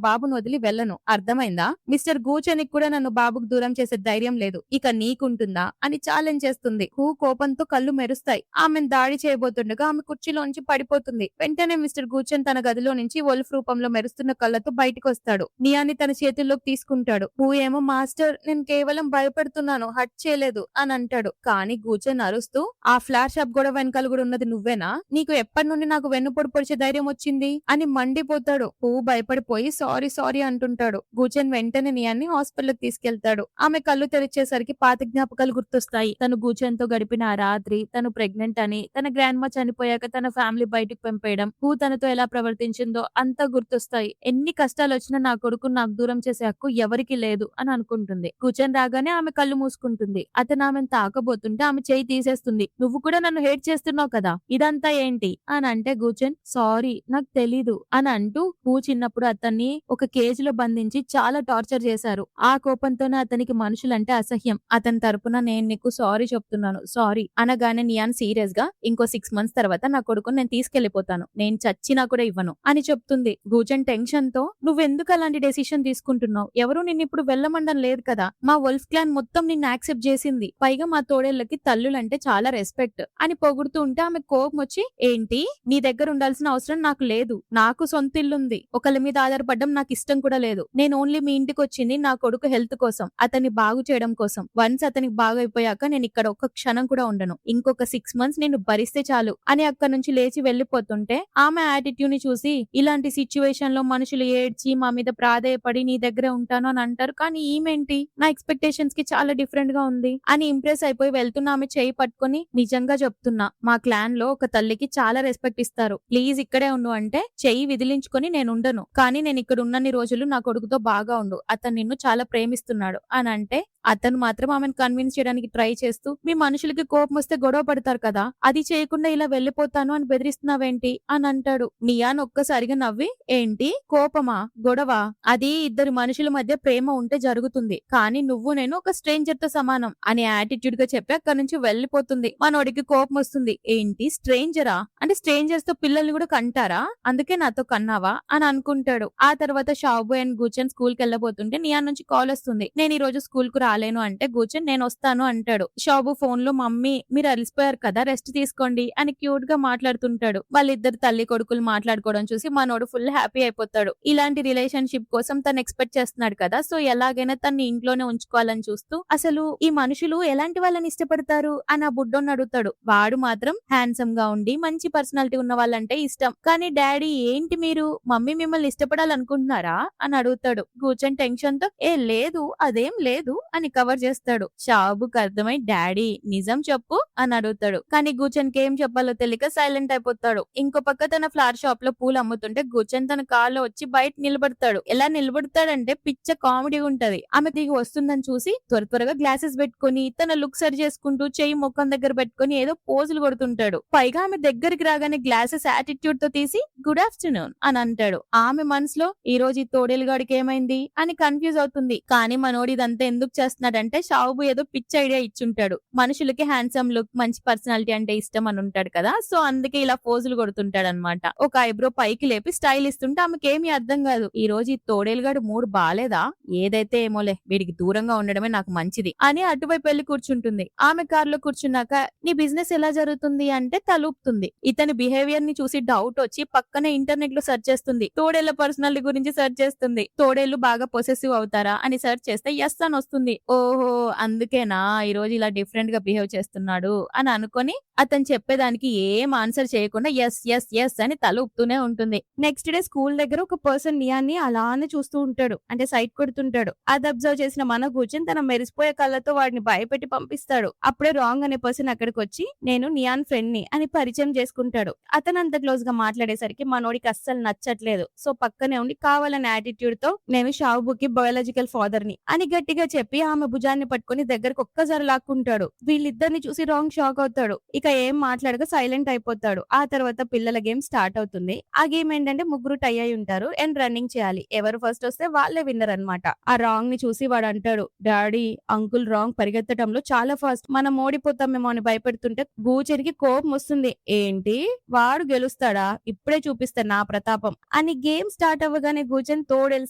బాబును వదిలి వెళ్ళను, అర్థమైందా, మిస్టర్ గూచనికి కూడా నన్ను బాబుకు దూరం చేసే ధైర్యం లేదు, ఇక నీకుంటుందా అని ఛాలెంజ్ చేస్తుంది. కోపంతో కళ్ళు మెరుస్తాయి. ఆమెను దాడి చేయబోతుండగా ఆమె కుర్చీలోంచి పడిపోతుంది. వెంటనే మిస్టర్ గూచన్ తన గదిలో నుంచి వొల్ఫ్ రూపంలో మెరుస్తున్న కళ్ళతో బయటకు వస్తాడు. నియాన్ని తన చేతుల్లోకి తీసుకుంటాడు. ఏమో మాస్టర్ నేను కేవలం భయపడుతున్నాను, హట్ చేయలేదు అని అంటాడు. కానీ గూచన్ అరుస్తూ ఆ ఫ్లాట్ షాప్ గొడవ వెనకాల కూడా ఉన్నది నువ్వేనా, నీకు ఎప్పటి నుండి నాకు వెన్నుపొడి పొడిచే ధైర్యం వచ్చింది అని మండిపోతాడు. భయపడిపోయి సారీ అంటుంటాడు. గూచన్ వెంటనే నియాన్ని హాస్పిటల్ తీసుకెళ్తాడు. ఆమె కళ్ళు తెరిచేసరికి పాత జ్ఞాపకాలు గుర్తొస్తాయి. తను గూచన్ తో గడిపిన ఆ రాత్రి, తను ప్రెగ్నెంట్ అని, తన గ్రాండ్ మా చనిపోయాక తన ఫ్యామిలీ బయటకు పంపేయడం, తనతో ఎలా ప్రవర్తించిందో అంతా గుర్తొస్తాయి. ఎన్ని కష్టాలు వచ్చినా నా కొడుకు నాకు దూరం చేసే హక్కు ఎవరికి లేదు అని అనుకుంటుంది. కూర్చొని రాగానే ఆమె కళ్ళు మూసుకుంటుంది. అతను ఆమెను తాకబోతుంటే ఆమె చేయి తీసేస్తుంది. నువ్వు కూడా నన్ను హేట్ చేస్తున్నావు కదా, ఇదంతా ఏంటి అని అంటే గూచన్ సారీ నాకు తెలీదు అని అంటూ చిన్నప్పుడు అతన్ని ఒక కేజ్ లో బంధించి చాలా టార్చర్ చేశారు. ఆ కోపంతోనే అతనికి మనుషులంటే అసహ్యం. అతని తరపున నేను నీకు సారీ చెప్తున్నాను సారీ అనగానే నియాన్ సీరియస్ గా ఇంకో 6 months తర్వాత నా కొడుకుని నేను తీసుకెళ్లిపోతాను, నేను చచ్చినా కూడా ఇవ్వను అని చెప్తుంది. గూచన్ టెన్షన్ తో నువ్వెందుకు అలాంటి డెసిషన్ తీసుకుంటున్నావు, ఎవరు నిన్ను ఇప్పుడు వెళ్ళమండం లేదు కదా, మా వోల్ఫ్ క్లాన్ మొత్తం నిన్ను యాక్సెప్ట్ చేసింది, పైగా మా తోడేళ్లకి తల్లులంటే చాలా రెస్పెక్ట్ అని పొగుడుతూ ఉంటే ఆమె కోపం వచ్చి ఏంటి నీ దగ్గర ఉండాల్సిన అవసరం నాకు లేదు, నాకు సొంత ఇల్లుంది, ఒకళ్ళ మీద ఆధారపడడం నాకు ఇష్టం కూడా లేదు, నేను ఓన్లీ మీ ఇంటికి వచ్చింది నా కొడుకు హెల్త్ కోసం, అతన్ని బాగు చేయడం కోసం, వన్స్ అతనికి బాగైపోయాక నేను ఇక్కడ ఒక్క క్షణం కూడా ఉండను, ఇంకొక 6 months నేను భరిస్తే చాలు అని అక్కడ నుంచి లేచి వెళ్లిపోతుంటే ఆమె యాటిట్యూడ్ ని చూసి ఇలాంటి సిచ్యువేషన్ లో మనుషులు ఏడ్చి మా మీద ప్రాధేయపడి నీ దగ్గరే ఉంటాను అని అంటారు, కానీ ఈమె ఈమెంటి నా ఎక్స్పెక్టేషన్స్ కి చాలా డిఫరెంట్ గా ఉంది అని ఇంప్రెస్ అయిపోయి వెళ్తున్న ఆమె చేయి పట్టుకొని నిజంగా చెప్తున్నా మా క్లాన్ లో ఒక తల్లికి చాలా రెస్పెక్ట్ ఇస్తారు. ప్లీజ్ ఇక్కడే ఉండు అంటే చెయ్యి విదిలించుకొని నేను ఉండను. కానీ నేను ఇక్కడ ఉన్నన్ని రోజులు నా కొడుకుతో బాగా ఉండు. అతను నిన్ను చాలా ప్రేమిస్తున్నాడు అని అంటే అతను మాత్రం ఆమెను కన్విన్స్ చేయడానికి ట్రై చేస్తూ మీ మనుషులకి కోపం వస్తే గొడవ పడతారు కదా, అది చేయకుండా ఇలా వెళ్ళిపోతాను అని బెదిరిస్తున్నావేంటి అని అంటాడు. నియాన్ ఒక్కసారిగా నవ్వి ఏంటి కోపమా గొడవ, అది ఇద్దరు మనుషుల మధ్య ప్రేమ ఉంటే జరుగుతుంది, కానీ నువ్వు నేను ఒక స్ట్రేంజర్ తో సమానం అని యాటిట్యూడ్ గా చెప్పి అక్కడి నుంచి వెళ్ళిపోతుంది. మనోడికి కోపం వస్తుంది. ఏంటి స్ట్రేంజరా అంటే స్ట్రేంజర్స్ తో పిల్లల్ని కూడా కంటారా, అందుకే నాతో కన్నావా అని అనుకుంటాడు. ఆ తర్వాత షాబు అండ్ గూచన్ స్కూల్ కి వెళ్ళబోతుంటే నియాన్ నుంచి కాల్ వస్తుంది. నేను ఈ రోజు స్కూల్ కు రాలేను అంటే గూచన్ నేను వస్తాను అంటాడు. షాబు ఫోన్ లో మమ్మీ మీరు అలసిపోయారు కదా రెస్ట్ తీసుకోండి అని క్యూట్ గా మాట్లాడుతుంటాడు. వాళ్ళిద్దరు తల్లి కొడుకులు మాట్లాడుకోవడం చూసి మనోడు ఫుల్ హ్యాపీ అయిపోతాడు. ఇలాంటి రిలేషన్షిప్ కోసం తను ఎక్స్పెక్ట్ చేస్తున్నాడు కదా, సో ఎలాగైనా తన్ని ఇంట్లోనే ఉంచుకోవాలని చూస్తూ అసలు ఈ మనుషులు ఎలాంటి వాళ్ళని ఇష్టపడతారు అని ఆ బుడ్డోని అడుగుతాడు. వాడు మాత్రం హ్యాండ్సమ్ గా ఉండి మంచి పర్సనాలిటీ ఉన్న వాళ్ళంటే ఇష్టం. కానీ డాడీ ఏంటి మీరు మమ్మీ మిమ్మల్ని ఇష్టపడాలనుకుంటున్నారా అని అడుగుతాడు. గూచన్ టెన్షన్ తో లేదు అదేం లేదు అని కవర్ చేస్తాడు. షాబుకి అర్థమై డాడీ నిజం చెప్పు అని అడుగుతాడు. కానీ గూచన్ కి ఏం చెప్పాలో తెలియక సైలెంట్ అయిపోతాడు. ఇంకో పక్క తన ఫ్లవర్ షాప్ లో పూలు అమ్ముతుంటే గూచన్ తన కార్లో వచ్చి బయట నిలబడతాడు. ఎలా నిలబడతాడంటే పిచ్చ కామెడీ ఉంటది. ఆమె దిగి వస్తుందని చూసి త్వరగా గ్లాసెస్ పెట్టుకుని తన లుక్ సరి చేసుకుంటూ చెయ్యి ముఖం దగ్గర పెట్టుకుని ఏదో పోజులు కొడుతుంటాడు. పైగా ఆమె దగ్గరికి రాగానే గ్లాసెస్ యాటిట్యూడ్ తో తీసి గుడ్ ఆఫ్టర్నూన్ అని అంటాడు. ఆమె మనసులో ఈ రోజు ఈ తోడేలుగాడికి ఏమైంది అని కన్ఫ్యూజ్ అవుతుంది. కానీ మనోడి ఇదంతా ఎందుకు చేస్తున్నాడంటే షాబు ఏదో పిచ్ ఐడియా ఇచ్చుంటాడు. మనుషులకి హ్యాండ్సమ్ లుక్ మంచి పర్సనాలిటీ అంటే ఇష్టం అని ఉంటాడు కదా, సో అందుకే ఇలా పోజులు కొడుతుంటాడు అనమాట. ఒక ఐబ్రో పైకి లేపి స్టైల్ ఇస్తుంటే ఆమెకేమీ అర్థం కాదు. ఈ రోజు ఈ తోడేలుగాడు మూడు బాలేదా, ఏదైతే ఏమోలే వీడికి దూరంగా ఉండడమే నాకు మంచిది అని అటువైపు వెళ్లి కూర్చుంటుంది. ఆమె కారులో కూర్చున్నాక నీ బిజినెస్ ఎలా జరుగుతుంది అంటే తలూపుతుంది. ఇతని బిహేవియర్ ని చూసి డౌట్ వచ్చి పక్కనే ఇంటర్నెట్ లో సెర్చ్ చేస్తుంది. తోడేళ్ల పర్సనాలిటీ గురించి సెర్చ్ చేస్తుంది. తోడేళ్లు బాగా పొసెసివ్ అవుతారా అని సెర్చ్ చేస్తే ఎస్ అని వస్తుంది. ఓహో అందుకేనా ఈ రోజు ఇలా డిఫరెంట్ గా బిహేవ్ చేస్తున్నాడు అని అనుకొని అతను చెప్పేదానికి ఏం ఆన్సర్ చేయకుండా ఎస్ ఎస్ ఎస్ అని తల ఊపుతూనే ఉంటుంది. నెక్స్ట్ డే స్కూల్ దగ్గర ఒక పర్సన్ నియాన్ని అలానే చూస్తూ ఉంటాడు, అంటే సైట్ కొడుతుంటాడు. అది అబ్జర్వ్ చేసిన మన కూర్చొని తన మెరిసిపోయే కళ్ళతో వాడిని భయపెట్టి పంపిస్తాడు. అప్పుడే రాంగ్ అనే పర్సన్ అక్కడికి వచ్చి నేను నియాన్ ఫ్రెండ్ ని అని పరిచయం చేసుకుంటాడు. అతను అంత క్లోజ్ గా మాట్లాడేసరికి మనోడికి అస్సలు నచ్చట్లేదు. సో పక్కనే ఉండి కావాలనే యాటిట్యూడ్ తో నేను షాబుకి బయాలజికల్ ఫాదర్ ని అని గట్టిగా చెప్పి ఆమె భుజాన్ని పట్టుకుని దగ్గరకు ఒక్కసారి లాక్కుంటాడు. వీళ్ళిద్దరిని చూసి రాంగ్ షాక్ అవుతాడు. ఇక ఏం మాట్లాడక సైలెంట్ అయిపోతాడు. ఆ తర్వాత పిల్లల గేమ్ స్టార్ట్ అవుతుంది. ఆ గేమ్ ఏంటంటే ముగ్గురు టై అయి ఉంటారు అండ్ రన్నింగ్ చేయాలి. ఎవరు ఫస్ట్ వస్తే వాళ్ళే విన్నర్ అన్నమాట. ఆ రాంగ్ ని చూసి వాడు అంటాడు, డాడీ అంకుల్ రాంగ్ పరిగెత్తడంలో చాలా ఫాస్ట్, మనం ఓడిపోతామేమో అని భయపెడుతుంటే గూచరికి కోపం వస్తుంది. ఏంటి వాడు గెలుస్తాడా, ఇప్పుడే చూపిస్తా నా ప్రతాపం అని గేమ్ స్టార్ట్ అవ్వగానే గూచన్ తోడేల్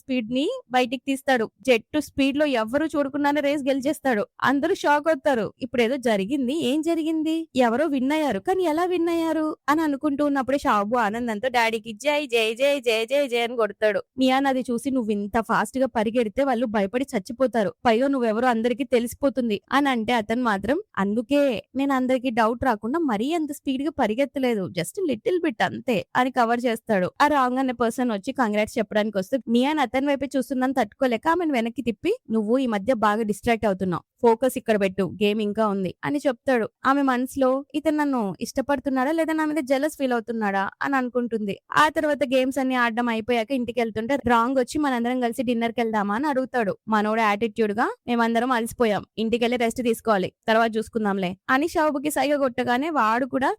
స్పీడ్ ని బయటికి తీస్తాడు. జెట్ స్పీడ్ లో ఎవరు చూడకుండానే రేస్ గెలిచేస్తాడు. అందరూ షాక్ అవుతారు. ఇప్పుడు ఏదో జరిగింది, ఏం జరిగింది, ఎవరో విన్ అయ్యారు, కానీ ఎలా విన్ అయ్యారు అని అనుకుంటూ ఉన్నప్పుడే షాబు ఆనందంతో డాడీకి జై జై జై జై జై జై అని కొడతాడు. నియాన్ అది చూసి నువ్వు ఇంత ఫాస్ట్ గా పరిగెడితే వాళ్ళు భయపడి చచ్చిపోతారు, పైగా నువ్వెవరో అందరికి తెలిసిపోతుంది అని అంటే అతను మాత్రం అందుకే నేను అందరికి డౌట్ రాకుండా మరీ అంత స్పీడ్ గా పరిగెత్తలేదు, జస్ట్ లిటిల్ బిట్ అంతే అని కవర్ చేస్తాడు. ఆ రాంగ్ అనే పర్సన్ వచ్చి కంగ్రాట్స్ చెప్పడానికి వస్తే నియాన్ అతని వైపే చూస్తుందని తట్టుకోలేక ఆమెను వెనక్కి తిప్పి నువ్వు ఈ మధ్య బాగా డిస్ట్రాక్ట్ అవుతున్నావు, ఫోకస్ ఇక్కడ పెట్టు, గేమ్ ఇంకా ఉంది అని చెప్తాడు. ఆమె మనసులో ఇతను నన్ను ఇష్టపడుతున్నాడా లేదా నా మీద జెలస్ ఫీల్ అవుతున్నాడా అని అనుకుంటుంది. ఆ తర్వాత గేమ్స్ అన్ని ఆడడం అయిపోయాక ఇంటికి వెళ్తుంటే రాంగ్ వచ్చి మనందరం కలిసి డిన్నర్ కి వెళ్దామా అని అడుగుతాడు. మనోడు యాటిట్యూడ్ గా మేమందరం అలసిపోయాం, ఇంటికి వెళ్ళి రెస్ట్ తీసుకోవాలి, తర్వాత చూసుకుందాంలే అని షాబుకి సైగ కొట్టగానే వాడు కూడా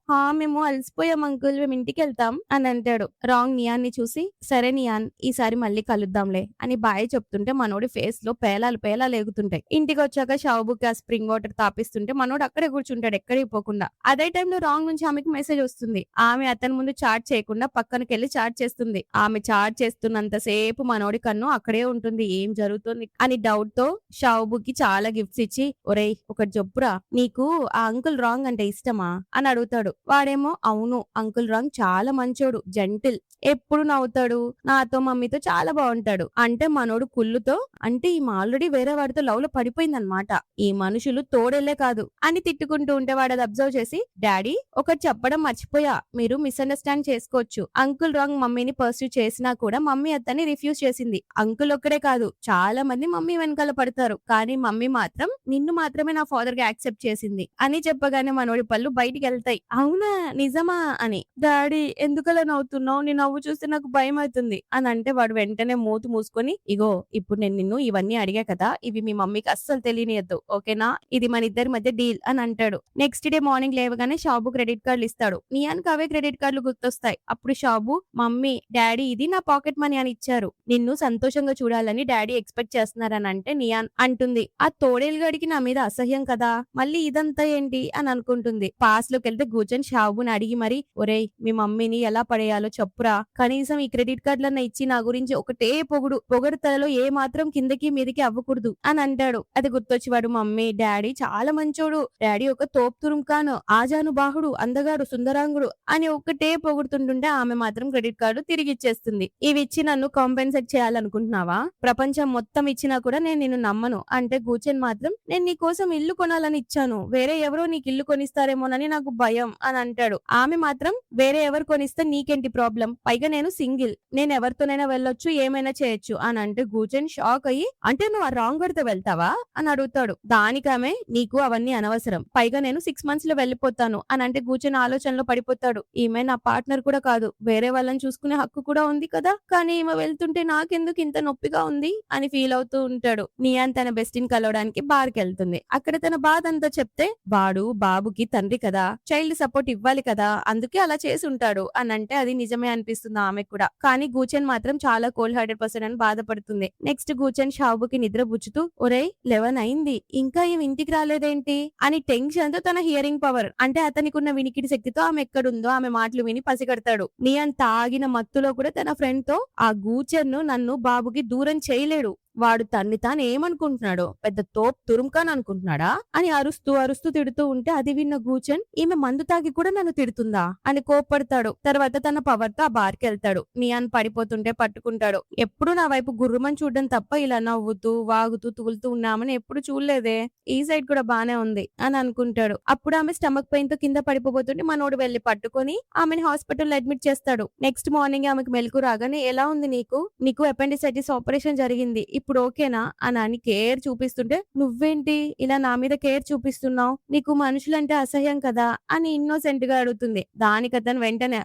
మేము అలసిపోయాం అంకుల్, మేము ఇంటికి వెళ్తాం అని అంటాడు. రాంగ్ నియాన్ ని చూసి సరే నియాన్ ఈసారి మళ్ళీ కలుద్దాంలే అని బాయ్ చెప్తుంటే మనోడి ఫేస్ లో పేలాలు పేలాలు ఎగుతుంటాయి. ఇంటికి వచ్చాక షాబుకి ఆ స్ప్రింగ్ వాటర్ తాపిస్తుంటే మనోడు అక్కడే కూర్చుంటాడు ఎక్కడికి పోకుండా. అదే టైంలో రాంగ్ నుంచి ఆమెకి మెసేజ్ వస్తుంది. ఆమె అతని ముందు చాట్ చేయకుండా పక్కనకి వెళ్ళి చాట్ చేస్తుంది. ఆమె చాట్ చేస్తున్నంత సేపు మనోడి కన్ను అక్కడే ఉంటుంది, ఏం జరుగుతుంది అని డౌట్ తో షాబుకి చాలా గిఫ్ట్స్ ఇచ్చి ఒరేయ్ ఒకటి చెప్పురా, నీకు ఆ అంకుల్ రాంగ్ అంటే ఇష్టమా అని అడుగుతాడు. వాడేమో అవును అంకుల్ రాంగ్ చాలా మంచోడు, జెంటిల్, ఎప్పుడు నవ్వుతాడు, నాతో మమ్మీతో చాలా బాగుంటాడు అంటే మనోడు కుళ్ళుతో అంటే ఈ ఆల్రెడీ వేరే వాడితో లవ్ లో పడిపోయిందనమాట, ఈ మనుషులు తోడేళ్లే కాదు అని తిట్టుకుంటూ ఉంటే వాడు అది అబ్జర్వ్ చేసి డాడీ ఒకటి చెప్పడం మర్చిపోయా, మీరు మిస్అండర్స్టాండ్ చేసుకోవచ్చు, అంకుల్ రాంగ్ మమ్మీని పర్సూ చేసినా కూడా మమ్మీ అతన్ని రిఫ్యూజ్ చేసింది, అంకుల్ ఒక్కడే కాదు చాలా మంది మంది మమ్మీ వెనకాల పడతారు. కానీ మమ్మీ మాత్రం నిన్ను మాత్రమే నా ఫాదర్ గా యాక్సెప్ట్ చేసింది అని చెప్పగానే మనోడి పళ్ళు బయటికెళ్తాయి. అవునా? నిజమా? అని. డాడీ ఎందుకలా నవ్వుతున్నావు? నీ నవ్వు చూస్తే నాకు భయమవుతుంది అని అంటే వాడు వెంటనే మూతి మూసుకొని ఇగో ఇప్పుడు నేను నిన్ను ఇవన్నీ అడిగా కదా! ఇవి మీ మమ్మీకి అస్సలు తెలియనియద్దు. ఓకేనా? ఇది మన ఇద్దరి మధ్య డీల్ అని అంటాడు. నెక్స్ట్ డే మార్నింగ్ లేవగానే షాబు క్రెడిట్ కార్డులు ఇస్తాడు. నియాన్‌కి అవే క్రెడిట్ కార్డులు గుర్తొస్తాయి. అప్పుడు షాబు మమ్మీ, డాడీ ఇది నా పాకెట్ మనీ అని ఇచ్చారు. నిన్ను సంతోషంగా చూడాలని డాడీ ఎక్స్‌పెక్ట్ చేస్తున్నారని అంటే నియాన్ అంటుంది. ఆ తోడేలుగాడికి నా మీద అసహ్యం కదా! మళ్ళీ ఇదంతా ఏంటి అని అనుకుంటుంది. పాస్‌లోకెళ్తే కూర్చొని షాబుని అడిగి మరి ఒరేయ్ మీ మమ్మీని ఎలా పడేయాలో చెప్పురా. కనీసం ఈ క్రెడిట్ కార్డులన్నా ఇచ్చి నా గురించి ఒకటే పొగుడు. పొగడ్తలలో ఏ మాత్రం కిందకి మీదకి అవ్వకూడదు అని అంటాడు. అది గుర్తొచ్చి వాడు మమ్మీ, డాడీ చాలా మంచోడు. డాడీ ఒక తోపు తురుంకాను, ఆజానుబాహుడు, అందగాడు, సుందరాంగుడు అని ఒకటే పొగుడుతుంటుంటే ఆమె మాత్రం క్రెడిట్ కార్డు తిరిగిచ్చేస్తుంది. ఇవి ఇచ్చి నన్ను కాంపెన్సేట్ చేయాలనుకుంటున్నావా? ప్రపంచం మొత్తం ఇచ్చినా కూడా నేను నిన్ను నమ్మను అంటే కూర్చొని మాత్రం నేను నీ కోసం ఇల్లు కొనాలని ఇచ్చాను. వేరే ఎవరో నీకు ఇల్లు కొనిస్తారేమోనని నాకు భయం అని అంటాడు. ఆమె మాత్రం వేరే ఎవరు కొనిస్తే నీకేంటి ప్రాబ్లం? పైగా నేను సింగిల్. నేను ఎవరితోనైనా వెళ్ళొచ్చు, ఏమైనా చేయొచ్చు అని అంటే కూర్చొని షాక్ అయ్యి అంటే నువ్వు ఆ రాంగ్ తో వెళ్తావా అని అడుగుతాడు. దానికామె నీకు అవన్నీ అనవసరం. పైగా నేను 6 months లో వెళ్ళిపోతాను అని అంటే కూర్చొని ఆలోచనలో పడిపోతాడు. ఈమె నా పార్ట్నర్ కూడా కాదు. వేరే వాళ్ళని చూసుకునే హక్కు కూడా ఉంది కదా! కానీ ఈమె వెళ్తుంటే నాకెందుకు ఇంత నొప్పిగా ఉంది అని ఫీల్ అవుతూ ఉంటాడు. నియాన్ తన బెస్టిని కలవడానికి బార్కి వెళ్తుంది. అక్కడ తన బాధ అంతా చెప్తే వాడు బాబుకి తండ్రి కదా, చైల్డ్ సపోర్ట్ ఇవ్వాలి కదా, అందుకే అలా చేసి ఉంటాడు అని అంటే అది నిజమే అనిపిస్తుంది ఆమెకు కూడా. కానీ గూచెన్ మాత్రం చాలా కోల్డ్ హార్టెడ్ పర్సన్ అని బాధపడుతుంది. నెక్స్ట్ గూచెన్ షాబుకి నిద్ర బుచ్చుతూ ఒరేయ్ 11 అయింది ఇంకా ఏమి ఇంటికి రాలేదేంటి అని టెన్షన్ తో తన హియరింగ్ పవర్ అంటే అతనికి ఉన్న వినికిడి శక్తితో ఆమె ఎక్కడుందో ఆమె మాటలు విని పసిగడతాడు. నియాన్ తాగిన మత్తులో కూడా తన ఫ్రెండ్ తో ఆ గూచెన్ ను నన్ను బాబుకి దూరం చేయలేడు. వాడు తన్ని తాను ఏమనుకుంటున్నాడో పెద్ద తోప్ తురుంకాన్ అనుకుంటున్నాడా అని అరుస్తూ అరుస్తూ తిడుతూ ఉంటే అది విన్న గూచన్ ఈమె మందు తాగి కూడా నన్ను తిడుతుందా అని కోప్పడతాడు. తర్వాత తన పవర్ తో ఆ బార్కి వెళ్తాడు. నియాన్ పడిపోతుంటే పట్టుకుంటాడు. ఎప్పుడు నా వైపు గుర్రమని చూడడం తప్ప ఇలా నవ్వుతూ వాగుతూ తూలుతూ ఉన్నామని ఎప్పుడు చూడలేదే. ఈ సైడ్ కూడా బానే ఉంది అని అనుకుంటాడు. అప్పుడు ఆమె స్టమక్ పెయిన్ తో కింద పడిపోతుంటే మనోడు వెళ్లి పట్టుకొని ఆమెను హాస్పిటల్ అడ్మిట్ చేస్తాడు. నెక్స్ట్ మార్నింగ్ ఆమెకు మెలకు రాగానే ఎలా ఉంది నీకు అపెండిసైటిస్ ఆపరేషన్ జరిగింది, ఇప్పుడు ఓకేనా అని కేర్ చూపిస్తుంటే నువ్వేంటి ఇలా నా మీద కేర్ చూపిస్తున్నావు, నీకు మనుషులంటే అసహ్యం కదా అని ఇన్నోసెంట్ గా అడుగుతుంది. దానికి అతను వెంటనే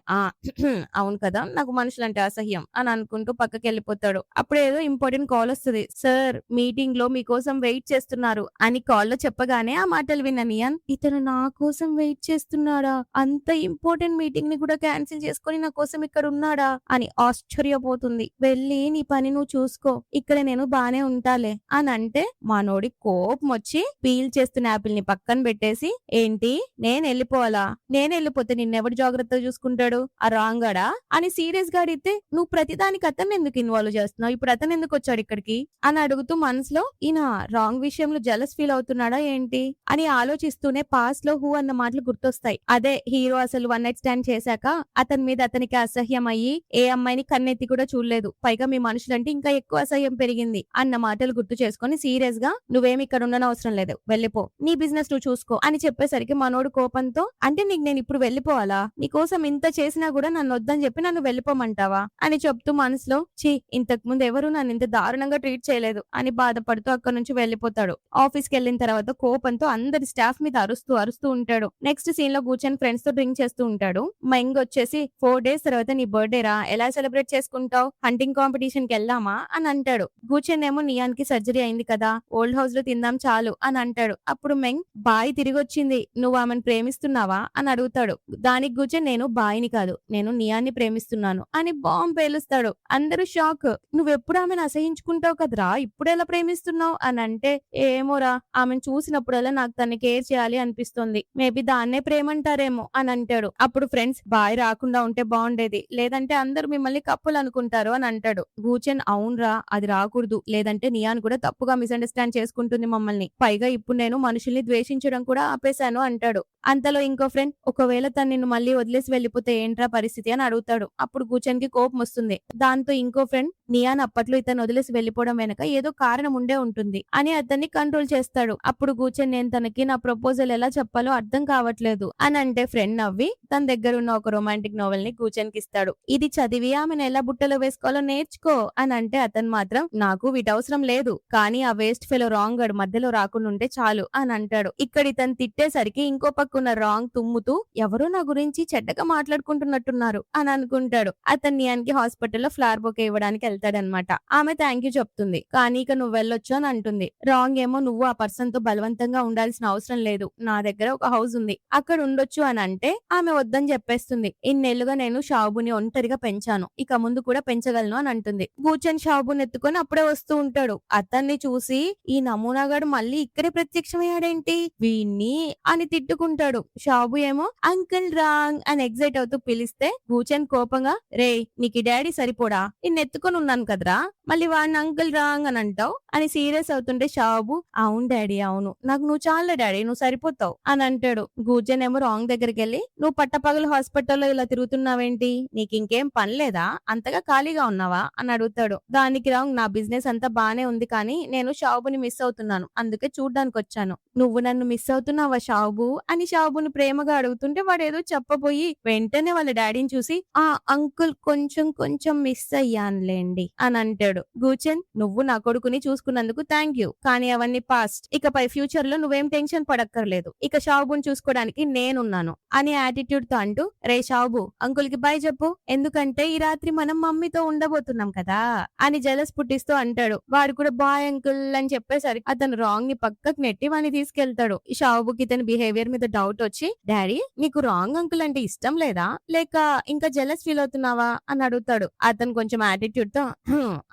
అవును కదా నాకు మనుషులంటే అసహ్యం అని అనుకుంటూ పక్కకి వెళ్ళిపోతాడు. అప్పుడు ఏదో ఇంపార్టెంట్ కాల్ వస్తుంది. సార్ మీటింగ్ లో మీకోసం వెయిట్ చేస్తున్నారు అని కాల్ లో చెప్పగానే ఆ మాటలు విన్న నియాన్ ఇతను నా కోసం వెయిట్ చేస్తున్నాడా, అంత ఇంపార్టెంట్ మీటింగ్ ని కూడా క్యాన్సిల్ చేసుకొని నా కోసం ఇక్కడ ఉన్నాడా అని ఆశ్చర్యపోతుంది. వెళ్ళి నీ పని నువ్వు చూసుకో, ఇక్కడ నేను బానే ఉంటాలే అని అంటే మనోడి కోపం వచ్చి పీల్ చేస్తున్న యాపిల్ ని పక్కన పెట్టేసి ఏంటి నేను వెళ్ళిపోవాలా, నేను వెళ్ళిపోతే నిన్నెవడు జాగ్రత్తగా చూసుకుంటాడు ఆ రాంగాడా అని సీరియస్ గా అడిగితే నువ్వు ప్రతిదానికి అతన్ని ఎందుకు ఇన్వాల్వ్ చేస్తున్నావు, ఇప్పుడు అతను ఎందుకు వచ్చాడు ఇక్కడికి అని అడుగుతూ మనసులో ఈయన రాంగ్ విషయంలో జలస్ ఫీల్ అవుతున్నాడా ఏంటి అని ఆలోచిస్తూనే పాస్ లో హూ అన్న మాటలు గుర్తొస్తాయి. అదే హీరో అసలు 1 night stand చేశాక అతని మీద అతనికి అసహ్యం అయ్యి ఏ అమ్మాయిని కన్నెత్తి కూడా చూడలేదు, పైగా మీ మనుషులంటే ఇంకా ఎక్కువ అసహ్యం పెరిగింది అన్న మాటలు గుర్తు చేసుకుని సీరియస్ గా నువ్వేమి ఇక్కడ ఉండనవసరం లేదు, వెళ్ళిపో, నీ బిజినెస్ నువ్వు చూసుకో అని చెప్పేసరికి మనోడు కోపంతో అంటే నీకు నేను ఇప్పుడు వెళ్ళిపోవాలా, నీకోసం ఇంత చేసినా కూడా నన్ను వద్దని చెప్పి నన్ను వెళ్ళిపోమంటావా అని చెప్తూ మనసులో ఛీ ఇంతకు ముందు ఎవరు నన్ను ఇంత దారుణంగా ట్రీట్ చేయలేదు అని బాధపడుతూ అక్కడ నుంచి వెళ్ళిపోతాడు. ఆఫీస్ కి వెళ్ళిన తర్వాత కోపంతో అందరి స్టాఫ్ మీద అరుస్తూ ఉంటాడు. నెక్స్ట్ సీన్ లో కూర్చొని ఫ్రెండ్స్ తో డ్రింక్ చేస్తూ ఉంటాడు. మెంగ్ వచ్చేసి 4 days తర్వాత నీ బర్త్డే రా, ఎలా సెలబ్రేట్ చేసుకుంటావు, హంటింగ్ కాంపిటీషన్ కి వెళ్దామా అని అంటాడు. కూర్చొని ఏమో నియాన్ కి సర్జరీ అయింది కదా, ఓల్డ్ హౌస్ లో తిందాం చాలు అని అంటాడు. అప్పుడు మెంగ్ బాయ్ తిరిగి వచ్చింది, నువ్వు ఆమెను ప్రేమిస్తున్నావా అని అడుగుతాడు. దానికి కూర్చొని నేను బాయిని కాదు నేను నియాన్ని ప్రేమిస్తున్నాను అని బాంబ్ పేలుస్తాడు. అందరూ షాక్. నువ్వెప్పుడు ఆమెను అసహించుకుంటావు కదరా, ఇప్పుడు ఎలా ప్రేమిస్తున్నావు అని అంటే ఏమోరా ఆమెను చూసినప్పుడల్లా నాకు తన్ని కేర్ చేయాలి అనిపిస్తుంది, మేబీ దాన్నే ప్రేమంటారేమో అని అంటాడు. అప్పుడు ఫ్రెండ్స్ బాయ్ రాకుండా ఉంటే బాగుండేది, లేదంటే అందరూ మిమ్మల్ని కప్పులు అనుకుంటారు అని అంటాడు. గూచెన్ అవునరా అది రాకూడదు, లేదంటే నియాన్ కూడా తప్పుగా మిస్అండర్స్టాండ్ చేసుకుంటుంది మమ్మల్ని, పైగా ఇప్పుడు నేను మనుషుల్ని ద్వేషించడం కూడా ఆపేశాను అంటాడు. అంతలో ఇంకో ఫ్రెండ్ ఒకవేళ తను నిన్ను మళ్ళీ వదిలేసి వెళ్ళిపోతే ఏంట్రా పరిస్థితి అని అడుగుతాడు. అప్పుడు గూచెన్ కి కోపం వస్తుంది. దాంతో ఇంకో ఫ్రెండ్ నియాన్ అప్పట్లో ఇతను వదిలేసి వెళ్ళిపోవడం వెనక ఏదో కారణం ఉండే ఉంటుంది అని అతన్ని కంట్రోల్ చేస్తాడు. అప్పుడు గూచెన్ నేను తనకి నా ప్రపోజల్ ఎలా చెప్పాలో అర్థం కావట్లేదు అని అంటే ఫ్రెండ్ నవ్వి తన దగ్గర ఉన్న ఒక రొమాంటిక్ నోవెల్ ని గూచెన్ కి ఇస్తాడు. ఇది చదివి ఆమెను ఎలా బుట్టలో వేసుకోవాలో నేర్చుకో అని అంటే అతను మాత్రం నాకు వీటవసరం లేదు. కానీ ఆ వేస్ట్ ఫెలో రాంగ్ గాడు మధ్యలో రాకుండా ఉంటే చాలు అని అంటాడు. ఇక్కడ ఇతను తిట్టేసరికి ఇంకో పక్కున్న రాంగ్ తుమ్ముతూ ఎవరో నా గురించి చెడ్డగా మాట్లాడుకుంటున్నట్టున్నారు అని అనుకుంటాడు. అతను నియాన్కి హాస్పిటల్లో ఫ్లవర్ బొకే ఇవ్వడానికి వెళ్తాడనమాట. ఆమె థ్యాంక్ యూ చెప్తుంది. కానీ ఇక నువ్వు వెళ్ళొచ్చు అని అంటుంది. రాంగ్ ఏమో నువ్వు ఆ పర్సన్ తో బలవంతంగా ఉండాల్సిన అవసరం లేదు. నా దగ్గర ఒక హౌస్ ఉంది. అక్కడ ఉండొచ్చు అని అంటే ఆమె వద్దని చెప్పేస్తుంది. ఇన్నేళ్లుగా నేను షాబుని ఒంటరిగా పెంచాను. ఇక ముందు కూడా పెంచగలను అని అంటుంది. కూర్చొని షాబుని ఎత్తుకొని అప్పుడే వస్తూ ఉంటాడు. అతన్ని చూసి ఈ నమూనాగాడు మళ్ళీ ఇక్కడే ప్రత్యక్షమయ్యాడేంటి వీణ్ణి అని తిట్టుకుంటాడు. షాబు ఏమో అంకుల్ రాంగ్ అని ఎగ్జైట్ అవుతూ పిలిస్తే కూర్చొని కోపంగా రే నీకు డాడీ సరిపోడా నిన్ను ఎత్తుకొని ఉన్నాను కదరా మళ్ళీ వాడిని అంకుల్ రాంగ్ అని అంటావు అని సీరియస్ అవుతుంటే షాబు అవును డాడీ అవును నాకు నువ్వు చాలా డాడీ నువ్వు సరిపోతావు అని అంటాడు. గూజన్ ఏమో రాంగ్ దగ్గరికి వెళ్ళి నువ్వు పట్టపగలు హాస్పిటల్లో ఇలా తిరుగుతున్నావేంటి నీకు ఇంకేం పని లేదా అంతగా ఖాళీగా ఉన్నావా అని అడుగుతాడు. దానికి రాంగ్ నా బిజినెస్ అంతా బానే ఉంది కానీ నేను షాబుని మిస్ అవుతున్నాను అందుకే చూడ్డానికి వచ్చాను. నువ్వు నన్ను మిస్ అవుతున్నావా షాబు అని షాబుని ప్రేమగా అడుగుతుంటే వాడు ఏదో చెప్పబోయి వెంటనే వాళ్ళ డాడీని చూసి ఆ అంకుల్ కొంచెం కొంచెం మిస్ అయ్యానులేండి అని అంటాడు. గూచెన్ నువ్వు నా కొడుకుని చూసుకున్నందుకు థ్యాంక్ యూ కానీ అవన్నీ పాస్ట్ ఇకపై ఫ్యూచర్ లో నువ్వేం టెన్షన్ పడక్కర్లేదు ఇక షాబుని చూసుకోవడానికి నేనున్నాను అని యాటిట్యూడ్ తో అంటూ రే షాబు అంకుల్ కి బై చెప్పు ఎందుకంటే ఈ రాత్రి మనం మమ్మీతో ఉండబోతున్నాం కదా అని జలస్ పుట్టిస్తూ అంటాడు. వాడు కూడా బాయ్ అంకుల్ అని చెప్పేసరికి అతను రాంగ్ ని పక్కకు నెట్టి వాడిని తీసుకెళ్తాడు. షాబుకి ఇతని బిహేవియర్ మీద డౌట్ వచ్చి డాడీ నీకు రాంగ్ అంకుల్ అంటే ఇష్టం లేదా లేక ఇంకా జలస్ ఫీల్ అవుతున్నావా అని అడుగుతాడు. అతను కొంచెం యాటిట్యూడ్ తో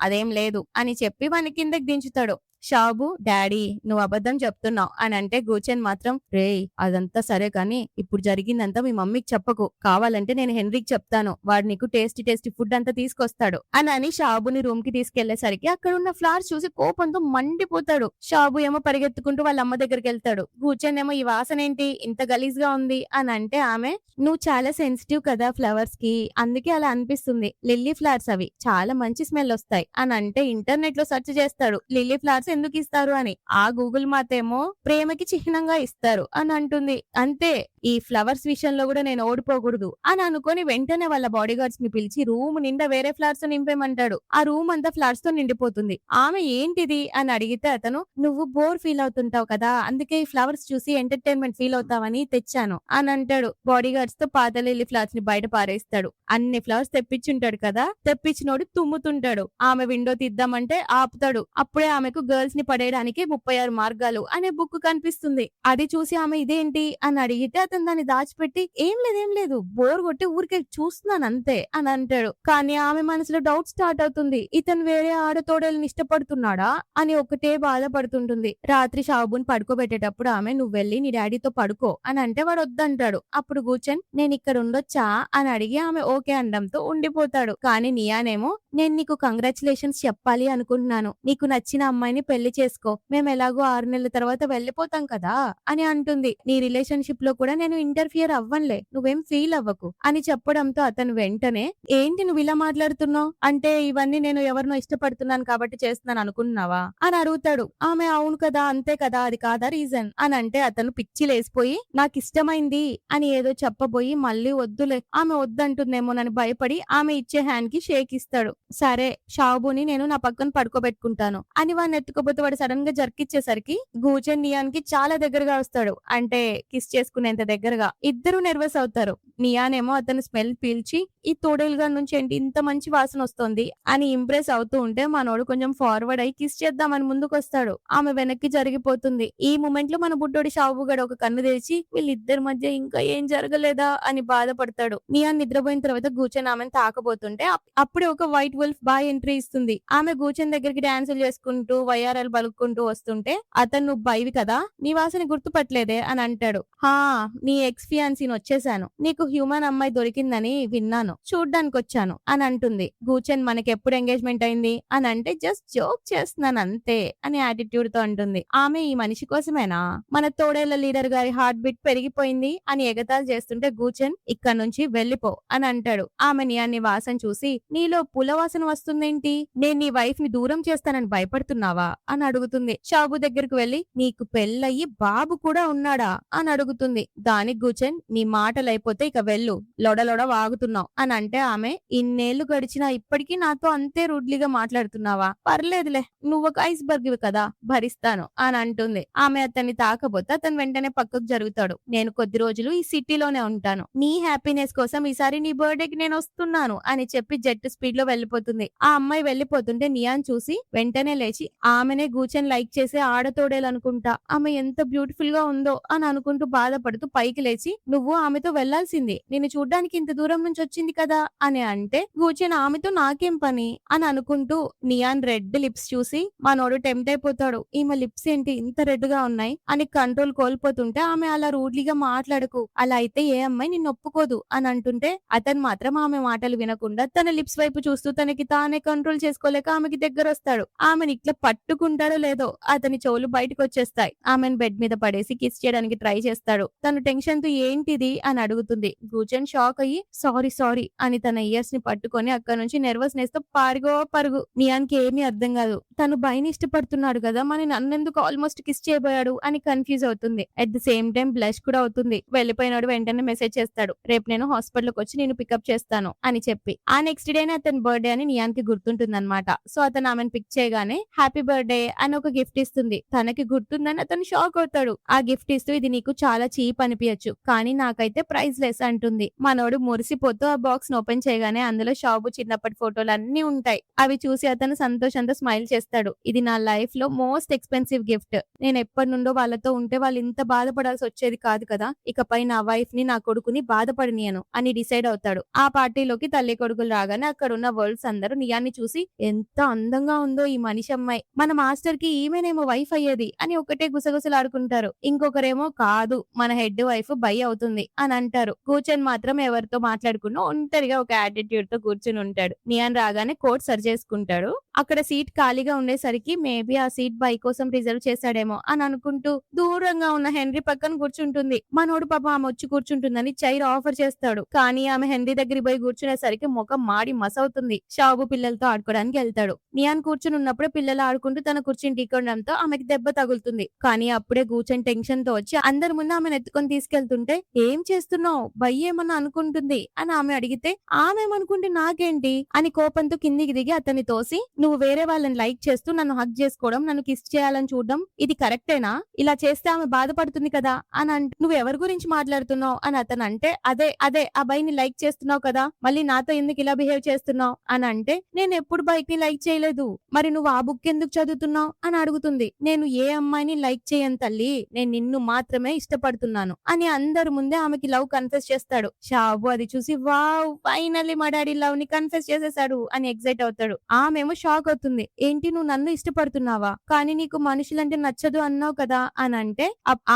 అదేం లేదు అని చెప్పి వాని కిందకి దించుతాడు. షాబు డాడీ నువ్వు అబద్ధం చెప్తున్నావు అని అంటే గూచెన్ మాత్రం రేయ్ అదంతా సరే కానీ ఇప్పుడు జరిగిందంతా మీ మమ్మీకి చెప్పకు కావాలంటే నేను హెన్రీకి చెప్తాను వాడు నీకు టేస్టీ ఫుడ్ అంతా తీసుకొస్తాడు అని షాబుని రూమ్ కి తీసుకెళ్లేసరికి అక్కడ ఉన్న ఫ్లవర్స్ చూసి కోపంతో మండిపోతాడు. షాబు ఏమో పరిగెత్తుకుంటూ వాళ్ళ అమ్మ దగ్గరికి వెళ్తాడు. గూచెన్ ఏమో ఈ వాసన ఏంటి ఇంత గలీజ్ గా ఉంది అని అంటే ఆమె నువ్వు చాలా సెన్సిటివ్ కదా ఫ్లవర్స్ కి అందుకే అలా అనిపిస్తుంది లిల్లీ ఫ్లవర్స్ అవి చాలా మంచి స్మెల్ వస్తాయి అని అంటే ఇంటర్నెట్ లో సెర్చ్ చేస్తాడు లిల్లీ ఫ్లవర్స్ ఎందుకు ఇస్తారు అని. ఆ గూగుల్ మాత ఏమో ప్రేమకి చిహ్నంగా ఇస్తారు అని అంటుంది. అంతే ఈ ఫ్లవర్స్ విషయంలో కూడా నేను ఓడిపోకూడదు అని అనుకొని వెంటనే వాళ్ళ బాడీ గార్డ్స్ ని పిలిచి రూమ్ నిండా వేరే ఫ్లవర్స్ నింపేమంటాడు. ఆ రూమ్ అంతా ఫ్లవర్స్ తో నిండిపోతుంది. ఆమె ఏంటిది అని అడిగితే అతను నువ్వు బోర్ ఫీల్ అవుతుంటావు కదా అందుకే ఈ ఫ్లవర్స్ చూసి ఎంటర్టైన్మెంట్ ఫీల్ అవుతావని తెచ్చాను అని అంటాడు. బాడీ గార్డ్స్ తో పాత లిల్లీ ఫ్లవర్స్ ని బయట పారేస్తాడు. అన్ని ఫ్లవర్స్ తెప్పించుంటాడు కదా తెప్పించినోడు తుమ్ముతుంటాడు. ఆమె విండో తీద్దామంటే ఆపుతాడు. అప్పుడే ఆమెకు గర్ల్స్ ని పడేయడానికి 36 మార్గాలు అనే బుక్ కనిపిస్తుంది. అది చూసి ఆమె ఇదేంటి అని అడిగితే అతను దాన్ని దాచిపెట్టి ఏం లేదు బోర్ కొట్టి ఊరికే చూస్తున్నాను అంతే అని అంటాడు. కానీ ఆమె మనసులో డౌట్ స్టార్ట్ అవుతుంది. ఇతను వేరే ఆడతోడల్ని ఇష్టపడుతున్నాడా అని ఒకటే బాధపడుతుంటుంది. రాత్రి షాబుని పడుకోబెట్టేటప్పుడు ఆమె నువ్వు వెళ్ళి నీ డాడీతో పడుకో అని అంటే వాడు వద్దంటాడు. అప్పుడు కూర్చొని నేను ఇక్కడ ఉండొచ్చా అని అడిగి ఆమె ఓకే అనడంతో ఉండిపోతాడు. కానీ నియానేమో నేను నీకు కంగ్రాచులేషన్స్ చెప్పాలి అనుకుంటున్నాను నీకు నచ్చిన అమ్మాయిని పెళ్లి చేసుకో మేము ఎలాగో 6 నెలల తర్వాత వెళ్ళిపోతాం కదా అని అంటుంది. నీ రిలేషన్షిప్ లో కూడా నేను ఇంటర్ఫియర్ అవ్వనులే నువ్వేం ఫీల్ అవ్వకు అని చెప్పడంతో అతను వెంటనే ఏంటి నువ్వు ఇలా మాట్లాడుతున్నావు అంటే ఇవన్నీ నేను ఎవరినో ఇష్టపడుతున్నాను కాబట్టి చేస్తున్నాను అనుకుంటున్నావా అని అడుగుతాడు. ఆమె అవును కదా అంతే కదా అది కాదా రీజన్ అని అంటే అతను పిచ్చి లేసిపోయి నాకు ఇష్టమైంది అని ఏదో చెప్పబోయి మళ్ళీ వద్దులే ఆమె వద్దంటుందేమోనని భయపడి ఆమె ఇచ్చే హ్యాండ్ కి షేక్ ఇస్తాడు. సరే షాబుని నేను నా పక్కన పడుకోబెట్టుకుంటాను అని వాడిని ఎత్తుకోబోతే వాడు సడన్ గా జర్కిచ్చేసరికి గూచెన్ నియాన్ కి చాలా దగ్గరగా వస్తాడు. అంటే కిస్ చేసుకునేంత దగ్గరగా. ఇద్దరు నెర్వస్ అవుతారు. నియాన్ ఏమో అతను స్మెల్ పీల్చి ఈ తోడేలుగా నుంచి ఏంటి ఇంత మంచి వాసన వస్తుంది అని ఇంప్రెస్ అవుతూ ఉంటే మనోడు కొంచెం ఫార్వర్డ్ అయి కిస్ చేద్దామని ముందుకు వస్తాడు. ఆమె వెనక్కి జరిగిపోతుంది. ఈ మూమెంట్ లో మన బుడ్డోడి షాబుగాడు ఒక కన్ను తెరిచి వీళ్ళిద్దరి మధ్య ఇంకా ఏం జరగలేదా అని బాధపడతాడు. నియాన్ నిద్రపోయిన తర్వాత గూచెన్ ఆమెను తాకబోతుంటే అప్పుడే ఒక వైట్ వుల్ఫ్ బాయ్ ఎంట్రీ ఇస్తుంది. ఆమె గూచెన్ దగ్గరికి డాన్సులు చేసుకుంటూ వయ్యారాలు బలుక్కుంటూ వస్తుంటే అతను నువ్వు బైవి కదా నీ వాసన గుర్తుపట్టలేదే అని అంటాడు. హా నీ ఎక్స్ ఫియాన్సీని వచ్చేసాను నీకు హ్యూమన్ అమ్మాయి దొరికిందని విన్నాను చూడ్డానికి వచ్చాను అని అంటుంది. గూచెన్ మనకి ఎప్పుడు ఎంగేజ్మెంట్ అయింది అని అంటే జస్ట్ జోక్ చేస్తున్నాను అంతే అని యాటిట్యూడ్ తో అంటుంది. ఆమె ఈ మనిషి కోసమేనా మన తోడేళ్ల లీడర్ గారి హార్ట్ బీట్ పెరిగిపోయింది అని ఎగతాలు చేస్తుంటే గూచెన్ ఇక్కడ నుంచి వెళ్ళిపో అని అంటాడు. ఆమె నియాన్ని వాసన చూసి నీలో పుల వాసన వస్తుందేంటి నేను నీ వైఫ్ ని దూరం చేస్తానని భయపడుతున్నావా అని అడుగుతుంది. షాబు దగ్గరికి వెళ్లి నీకు పెళ్ళయి బాబు కూడా ఉన్నాడా అని అడుగుతుంది. దానికి గూచెన్ నీ మాటలైపోతే ఇక వెళ్ళు, లొడలొడ వాగుతున్నావు అని అంటే ఆమె ఇన్నేళ్లు గడిచినా ఇప్పటికీ నాతో అంతే రూడ్లీగా మాట్లాడుతున్నావా? పర్లేదులే, నువ్వు ఒక ఐస్ బర్గ్ కదా, భరిస్తాను అని అంటుంది. ఆమె అతన్ని తాకబోతే అతను వెంటనే పక్కకు జరుగుతాడు. నేను కొద్ది రోజులు ఈ సిటీలోనే ఉంటాను, నీ హ్యాపీనెస్ కోసం ఈసారి నీ బర్త్డేకి నేను వస్తున్నాను అని చెప్పి జెట్ స్పీడ్ లో వెళ్ళిపోతుంది. ఆ అమ్మాయి వెళ్ళిపోతుంటే నియాన్ చూసి వెంటనే లేచి ఆమెనే గూచెన్ లైక్ చేసే ఆడతోడేలనుకుంటా, ఆమె ఎంత బ్యూటిఫుల్ గా ఉందో అని అనుకుంటూ బాధపడుతూ పైకి లేచి నువ్వు ఆమెతో వెళ్లాల్సింది, నిన్ను చూడ్డానికి ఇంత దూరం నుంచి వచ్చింది కదా అని అంటే గూచెన్ ఆమెతో నాకేం పని అని అనుకుంటూ నియాన్ రెడ్ లిప్స్ చూసి మనోడు టెంప్ట్ అయిపోతాడు. ఈమె లిప్స్ ఏంటి ఇంత రెడ్ గా ఉన్నాయి అని కంట్రోల్ కోల్పోతుంటే ఆమె అలా రూడ్లీగా మాట్లాడకు, అలా అయితే ఏ అమ్మాయి నిన్ను ఒప్పుకోదు అని అంటుంటే అతను మాత్రం ఆమె మాటలు వినకుండా తన లిప్స్ వైపు చూస్తూ తనకి తానే కంట్రోల్ చేసుకోలేక ఆమెకి దగ్గర వస్తాడు. ఆమెను ఇట్లా పట్టుకుంటాడో లేదో అతని చెవులు బయటకు వచ్చేస్తాయి. ఆమెను బెడ్ మీద పడేసి కిస్ చేయడానికి ట్రై చేస్తాడు. తను టెన్షన్ తో ఏంటిది అని అడుగుతుంది. గూచెన్ షాక్ అయ్యి సారీ అని తన ఇయర్స్ ని పట్టుకొని అక్కడ నుంచి నెర్వస్నెస్ తో పరుగు. నియాన్కి ఏమీ అర్థం కాదు. తను బయని ఇష్టపడుతున్నాడు కదా, మరి నన్నెందుకు ఆల్మోస్ట్ కిస్ చేయబోయాడు అని కన్ఫ్యూజ్ అవుతుంది. At the same time blush కూడా అవుతుంది. వెళ్ళిపోయినాడు వెంటనే మెసేజ్ చేస్తాడు, రేపు నేను హాస్పిటల్కి వచ్చి నేను పికప్ చేస్తాను అని చెప్పి. ఆ నెక్స్ట్ డేనే అతని బర్త్డే అని నియాన్కి గుర్తుంటుంది అనమాట. సో అతను ఆమెను పిక్ చేయగానే హ్యాపీ బర్త్డే అని ఒక గిఫ్ట్ ఇస్తుంది. తనకి గుర్తుందని అతను షాక్ అవుతాడు. ఆ గిఫ్ట్ ఇస్తూ ఇది నీకు చాలా చీప్ అనిపించచ్చు కానీ నాకైతే ప్రైస్ లెస్ అంటుంది. మనోడు మురిసిపోతూ ఆ బాక్స్ ఓపెన్ చేయగానే అందులో షాబు చిన్నప్పటి ఫోటోలు అన్ని ఉంటాయి. అవి చూసి అతను సంతోషంతో స్మైల్ చేస్తాడు. ఇది నా లైఫ్ లో మోస్ట్ ఎక్స్పెన్సివ్ గిఫ్ట్, నేను ఎప్పటి నుండో వాళ్ళతో ఉంటే వాళ్ళు ఇంత బాధపడాల్సి వచ్చేది కాదు కదా, ఇకపై నా వైఫ్ ని నా కొడుకుని బాధపడనియను అని డిసైడ్ అవుతాడు. ఆ పార్టీలోకి తల్లి కొడుకులు రాగానే అక్కడ ఉన్న వరల్డ్స్ అందరూ నియాన్ని చూసి ఎంత అందంగా ఉందో ఈ మనిషి అమ్మాయి, మన మాస్టర్ కి ఈమెనేమో వైఫ్ అయ్యేది అని ఒకటే గుసగుసలాడుకుంటారు. ఇంకొకరేమో కాదు మన హెడ్ వైఫ్ బై అవుతుంది అని అంటారు. కూర్చొని మాత్రం ఎవరితో మాట్లాడకుండా ఒంటరిగా ఒక యాటిట్యూడ్ తో కూర్చుని ఉంటాడు. నియాన్ రాగానే కోట్ సరి చేసుకుంటాడు. అక్కడ సీట్ ఖాళీగా ఉండేసరికి మేబీ ఆ సీట్ బై కోసం రిజర్వ్ చేశాడేమో అని అనుకుంటూ దూరంగా ఉన్న హెన్రీ పక్కన కూర్చుంటుంది. మనోడు పాపం ఆమె వచ్చి కూర్చుంటుందని చైర్ ఆఫర్ చేస్తాడు. కానీ ఆమె హెన్రీ దగ్గరికి పోయి కూర్చునేసరికి ముఖం మాడి మసవుతుంది. షాబు పిల్లలతో ఆడుకోవడానికి వెళ్తాడు. నియాన్ కూర్చుని ఉన్నప్పుడే పిల్లలు ఆడుకుంటూ తన కుర్చీని ఢీకొనడంతో ఆమెకి దెబ్బ తగులుతుంది. కానీ అప్పుడే కూర్చొని టెన్షన్ తో వచ్చి అందరి ముందు ఆమెను ఎత్తుకొని తీసుకెళ్తుంటే ఏం చేస్తున్నావు భయ్ ఏమన్నా అనుకుంటుంది అని ఆమె అడిగితే ఆమె ఏమనుకుంటే నాకేంటి అని కోపంతో కిందికి దిగి అతన్ని తోసి నువ్వు వేరే వాళ్ళని లైక్ చేస్తూ నన్ను హగ్ చేసుకోవడం, నన్ను కిస్ చేయాలని చూడడం ఇది కరెక్టేనా? ఇలా చేస్తే ఆమె బాధపడుతుంది కదా అని నువ్వు ఎవరి గురించి మాట్లాడుతున్నావు అని అతను అంటే అదే ఆ బైని లైక్ చేస్తున్నావు కదా, మళ్ళీ నాతో ఎందుకు ఇలా బిహేవ్ చేస్తున్నావు అని అంటే నేను ఎప్పుడు బైక్ ని లైక్ చేయలేదు, మరి నువ్వు ఆ బుక్ ఎందుకు చదువుతున్నావు అని అడుగుతుంది. నేను ఏ అమ్మాయిని లైక్ చేయను తల్లి, నేను నిన్ను మాత్రమే ఇష్టపడుతున్నాను అని అందరి ముందే ఆమెకి లవ్ కన్ఫెస్ చేస్తాడు. షాబు అది చూసి వావ్ ఫైనల్లీ మా డాడీ లవ్ ని కన్ఫెస్ చేసేసాడు అని ఎక్సైట్ అవుతాడు. ఆమెమో షాక్ అవుతుంది. ఏంటి నువ్వు నన్ను ఇష్టపడుతున్నావా, కానీ నీకు మనుషులంటే నచ్చదు అన్నావు కదా అని అంటే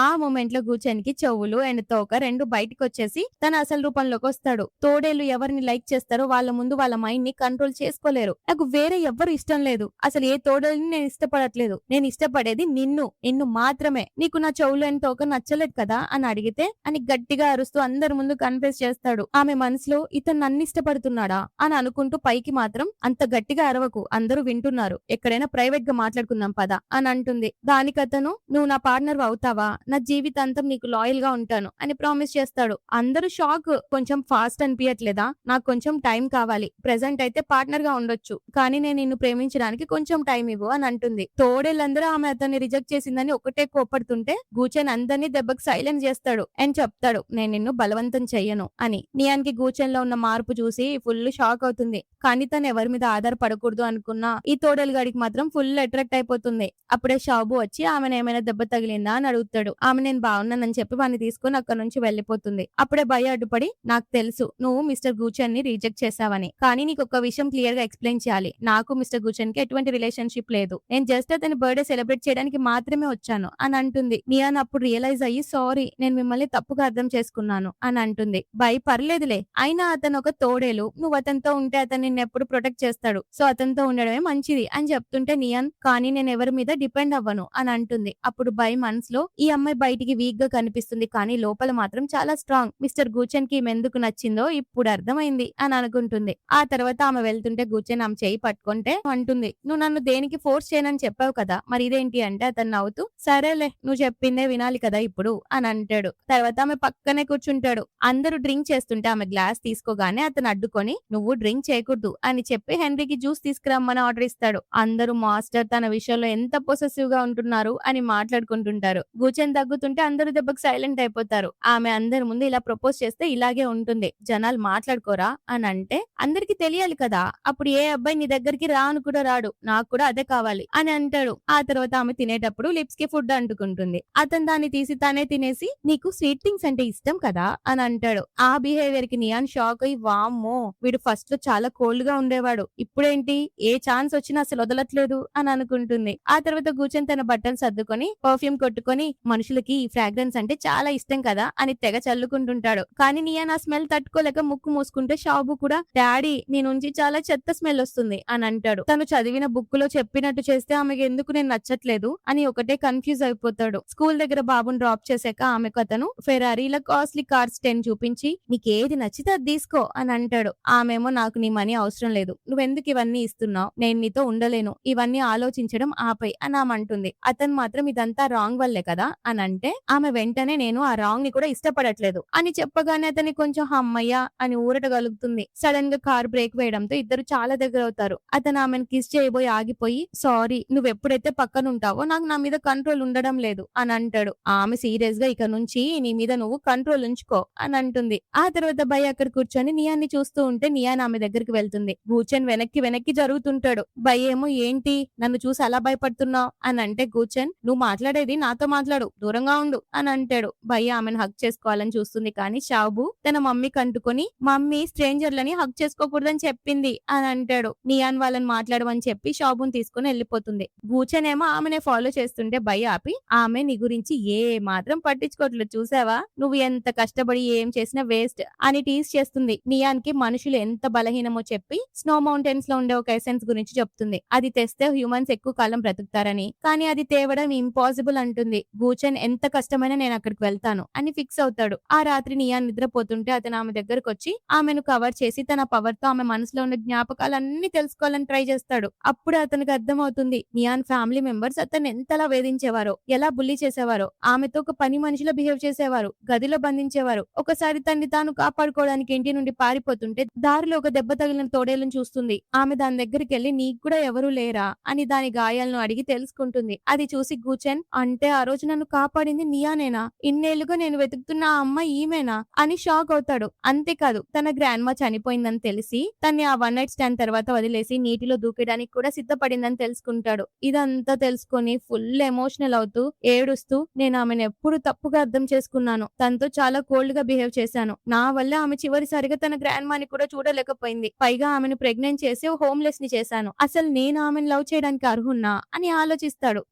ఆ మూమెంట్ లో కూర్చొనికి చెవులు అండ్ తోక రెండు బయటకు వచ్చేసి తన అసలు రూపంలోకి వస్తాడు. తోడేలు ఎవరిని లైక్ చేస్తారో వాళ్ళ ముందు వాళ్ళ మైండ్ ని కంట్రోల్ చేసుకోలేరు. నాకు వేరే ఎవ్వరు ఇష్టం లేదు, అసలు ఏ తోడేల్ని నేను ఇష్టపడట్లేదు, నేను ఇష్టపడేది నిన్ను మాత్రమే, నీకు నా చెవులు అండ్ తోక నచ్చలేదు కదా అని అడిగితే అని గట్టిగా అరుస్తూ అందరి ముందు కన్ఫెస్ చేస్తాడు. ఆమె మనసులో ఇతను నన్ను ఇష్టపడుతున్నాడా అని అనుకుంటూ పైకి మాత్రం అంత గట్టిగా అరవకు, అందరూ వింటున్నారు, ఎక్కడైనా ప్రైవేట్ గా మాట్లాడుకుందాం పద అని అంటుంది. దానికి అతను నువ్వు నా పార్ట్నర్ అవుతావా, నా జీవితాంతం నీకు లాయల్ గా ఉంటాను అని ప్రామిస్ చేస్తాడు. అందరూ షాక్, కొంచెం ఫాస్ట్ అనిపించట్లేదా, నాకు కొంచెం టైం కావాలి, ప్రెసెంట్ అయితే పార్ట్నర్ గా ఉండొచ్చు కానీ నేను నిన్ను ప్రేమించడానికి కొంచెం టైం ఇవ్వు అని అంటుంది. తోడేళ్ళందరూ ఆమె అతన్ని రిజెక్ట్ చేసిందని ఒకటే కోపడుతుంటే గూచెన్ అందరినీ దెబ్బకి సైలెంట్ చేస్తాడు అండ్ చెప్తాడు నేను నిన్ను బలవంతం చెయ్యను అని. నియాన్ కి గూచెన్ లో ఉన్న మార్పు చూసి ఫుల్ షాక్ అవుతుంది. కానీ తను ఎవరి మీద ఆధారపడకూడదు అనుకున్న ఈ తోడేలు గడికి మాత్రం ఫుల్ అట్రాక్ట్ అయిపోతుంది. అప్పుడే షాబు వచ్చి ఆమెను ఏమైనా దెబ్బ తగిలిందా అని అడుగుతాడు. ఆమె నేను బాగున్నానని చెప్పి వాడిని తీసుకుని అక్కడ నుంచి వెళ్లిపోతుంది. అప్పుడే భయ అడ్డుపడి నాకు తెలుసు నువ్వు మిస్టర్ గూచెన్ ని రిజెక్ట్ చేసావని, కానీ నీకు ఒక విషయం క్లియర్ గా ఎక్స్ప్లెయిన్ చేయాలి, నాకు మిస్టర్ గూచెన్ కి ఎటువంటి రిలేషన్షిప్ లేదు, నేను జస్ట్ అతని బర్త్డే సెలబ్రేట్ చేయడానికి మాత్రమే వచ్చాను అని అంటుంది. నియాన్ అప్పుడు రియలైజ్ అయ్యి సారీ నేను మిమ్మల్ని తప్పుగా అర్థం చేసుకున్నాను అని అంటుంది. బై పర్లేదులే, అయినా అతను ఒక తోడేలు, నువ్వు అతనితో ఉంటే అతను నిన్ను ఎప్పుడు ప్రొటెక్ట్ చేస్తాడు, సో అతనితో ఉండడమే మంచిది అని చెప్తుంటే నియాన్ కానీ నేను ఎవరి మీద డిపెండ్ అవ్వను అని అంటుంది. అప్పుడు బై మనసులో ఈ అమ్మాయి బయటికి వీక్ గా కనిపిస్తుంది కానీ లోపల మాత్రం చాలా స్ట్రాంగ్, మిస్టర్ గూచెన్ కి ఎందుకు నచ్చిందో ఇప్పుడు అర్థమైంది అని అనుకుంటుంది. ఆ తర్వాత ఆమె వెళ్తుంటే గూచెన్ ఆమె చేయి పట్టుకుంటే అంటుంది నువ్వు నన్ను దేనికి ఫోర్స్ చేయనని చెప్పావు కదా! మరి ఇదేంటి అంటే అతను నవ్వుతూ, సరేలే నువ్వు చెప్పిందే వినాలి కదా ఇప్పుడు అని అంటాడు. తర్వాత ఆమె పక్కనే కూర్చుంటాడు. అందరూ డ్రింక్ చేస్తుంటే ఆమె గ్లాస్ తీసుకోగానే అతను అడ్డుకొని, "నువ్వు డ్రింక్ చేయకూడదు" అని చెప్పి హెన్రీకి జ్యూస్ తీసుకురమ్మని ఆర్డర్ ఇస్తాడు. అందరూ మాస్టర్ తన విషయంలో ఎంత పొసెసివ్‌గా ఉంటున్నారు అని మాట్లాడుకుంటుంటారు. కూర్చొని దగ్గుతుంటే అందరూ దెబ్బకి సైలెంట్ అయిపోతారు. ఆమె అందరి ముందు ఇలా ప్రపోజ్ చేస్తే ఇలాగే ఉంటుంది. జనాలు మాట్లాడుకోరా అని అంటే, అందరికి తెలియాలి కదా! అప్పుడు ఏ అబ్బాయి నీ దగ్గరికి రాను కూడా రాడు. నాకు కూడా అదే కావాలి అని అంటాడు. ఆ తర్వాత ఆమె తినేటప్పుడు లిప్స్ కి ఫుడ్ అంటుకుంటుంది. అతను దాన్ని తీసి తనే తినేసి, నీకు స్వీట్ థింగ్స్ అంటే ఇష్టం కదా అని అంటాడు. ఆ బిహేవియర్ కి నియాన్ షాక్ అయ్యి, వామ్మో వీడు ఫస్ట్ లో చాలా కోల్డ్ గా ఉండేవాడు. ఇప్పుడేంటి ఏ ఛాన్స్ వచ్చినా అసలు వదలట్లేదు అని అనుకుంటుంది. ఆ తర్వాత కూర్చొని తన బట్టలు సర్దుకొని పర్ఫ్యూమ్ కొట్టుకొని, మనుషులకి ఈ ఫ్రాగ్రెన్స్ అంటే చాలా ఇష్టం కదా అని తెగ చల్లుకుంటుంటాడు. కానీ నియాన్ ఆ స్మెల్ తట్టుకోలేక ముక్కు మూసుకుంటే షాబు కూడా, డాడీ నీ నుంచి చాలా చెత్త స్మెల్ వస్తుంది అని అంటాడు. తను చదివిన బుక్ లో చెప్పినట్టు చేస్తే ఆమెకు ఎందుకు నేను నచ్చట్లేదు అని ఒకటే కన్ఫ్యూజ్ అయిపోతాడు. స్కూల్ దగ్గర బాబుని డ్రాప్ చేశాక ఆమెకు అతను ఫెరారీ ఇలా కాస్ట్లీ కార్స్ 10 చూపించి, నీకేది నచ్చితే అది తీసుకో అని అంటాడు. ఆమెమో, నాకు నీ మనీ అవసరం లేదు, నువ్వెందుకు ఇవన్నీ ఇస్తున్నావు, నేను నీతో ఉండలేను, ఇవన్నీ ఆలోచించడం ఆపై అని ఆమె అంటుంది. అతను మాత్రం ఇదంతా రాంగ్ వల్లే కదా అని అంటే, ఆమె వెంటనే నేను ఆ రాంగ్ ని కూడా ఇష్టపడట్లేదు అని చెప్పగానే అతని కొంచెం హమ్మయ్య అని ఊరట కలుగుతుంది. సడన్ గా కార్ బ్రేక్ వేయడంతో ఇద్దరు చాలా దగ్గర అవుతారు. అతను ఆమెను కిస్ చేయబోయి ఆగిపోయి, సారీ నువ్వెప్పుడైతే పక్కన ఉంటావో నాకు నా మీద కంట్రోల్ ఉండడం లేదు అని అంటాడు. ఆమె సీరియస్ గా, ఇక నుంచి నీ మీద నువ్వు కంట్రోల్ ఉంచుకో అని అంటుంది. ఆ తర్వాత భయ్ అక్కడ కూర్చొని నియాన్ని చూస్తూ ఉంటే నియాన్ ఆమె దగ్గరికి వెళ్తుంది. కూర్చొని వెనక్కి వెనక్కి జరుగుతుంటాడు. భయ్ ఏమో, ఏంటి నన్ను చూసి అలా భయపడుతున్నావు అని అంటే, కూర్చొని నువ్వు మాట్లాడేది నాతో మాట్లాడు, దూరంగా ఉండు అని అంటాడు. భయ్ ఆమెను హగ్ చేసుకోవాలని చూస్తుంది కానీ షాబు తన మమ్మీకి అంటుకొని, మమ్మీ స్ట్రేంజర్లని హగ్ చేసుకోకూడదని చెప్పింది అని అంటాడు. నియాన్ వాళ్ళని మాట్లాడమని చెప్పి షాబుని తీసుకుని వెళ్ళిపోతుంది. కూర్చొనేమో ఆమెనే ఫాలో చేస్తుంటే భయ్ ఆపి, ఆమె నీ గురించి ఏ మాత్రం పట్టించుకోవట్లేదు చూసావా, నువ్వు ఎంత కష్టపడి ఏం చేసినా వేస్ట్ అని టీస్ చేస్తుంది. నియాన్ కి మనుషులు ఎంత బలహీనమో చెప్పి స్నో మౌంటైన్స్ లో ఉండే ఒక ఎసెన్స్ గురించి చెప్తుంది. అది తెస్తే హ్యూమన్స్ ఎక్కువ కాలం బ్రతుకుతారని, కానీ అది తేవడం ఇంపాసిబుల్ అంటుంది. గూచెన్ ఎంత కష్టమైనా నేను అక్కడికి వెళ్తాను అని ఫిక్స్ అవుతాడు. ఆ రాత్రి నియాన్ నిద్రపోతుంటే అతను ఆమె దగ్గరకు వచ్చి ఆమెను కవర్ చేసి తన పవర్ తో ఆమె మనసులో ఉన్న జ్ఞాపకాలన్నీ తెలుసుకోవాలని ట్రై చేస్తాడు. అప్పుడు అతనికి అర్థమవుతుంది, నియాన్ ఫ్యామిలీ మెంబర్స్ అతన్ని ఎంతలా వేధించేవారో, ఎలా బుల్లీ చేసేవారో, ఆమెతో ఒక పని మనిషిలో బిహేవ్ చేసేవారు, గదిలో బంధించేవారు. ఒకసారి తన్ని తాను కాపాడుకోవడానికి ఇంటి నుండి పారిపోతుంటే దారిలో ఒక దెబ్బ తగిలిన తోడేలను చూస్తుంది. ఆమె దాని దగ్గరికి వెళ్లి, నీకు కూడా ఎవరూ లేరా అని దాని గాయాలను అడిగి తెలుసుకుంటుంది. అది చూసి గూచెన్, అంటే ఆ రోజు నన్ను కాపాడింది నియానేనా, ఇన్నేళ్లుగా నేను వెతుకుతున్న ఆ అమ్మాయి ఈమెనా అని షాక్ అవుతాడు. అంతేకాదు తన గ్రాండ్ మా చనిపోయిందని తెలిసి తన్ని ఆ వన్ నైట్ స్టాండ్ తర్వాత వదిలేసి నీటిలో దూకేయడానికి కూడా సిద్ధపడిందని తెలుసుకుంటాడు. ఇదంతా తెలుసుకొని ఫుల్ ఎమోషనల్ అవుతూ ఏడుస్తూ, నేను ఆమెను ఎప్పుడు తప్పుగా అర్థం చేసుకున్నాను, తనతో చాలా కోల్డ్ గా బిహేవ్ చేశాను, నా వల్ల ఆమె చివరిసారిగా తన గ్రాండ్ మాని కూడా చూడలేకపోయింది, పైగా ఆమెను ప్రెగ్నెంట్ చేసి హోమ్లెస్ ని చేశాను, అసలు నేను ఆమెను లవ్ చేయడానికి అర్హున్నా అని ఆలోచిస్తాడు.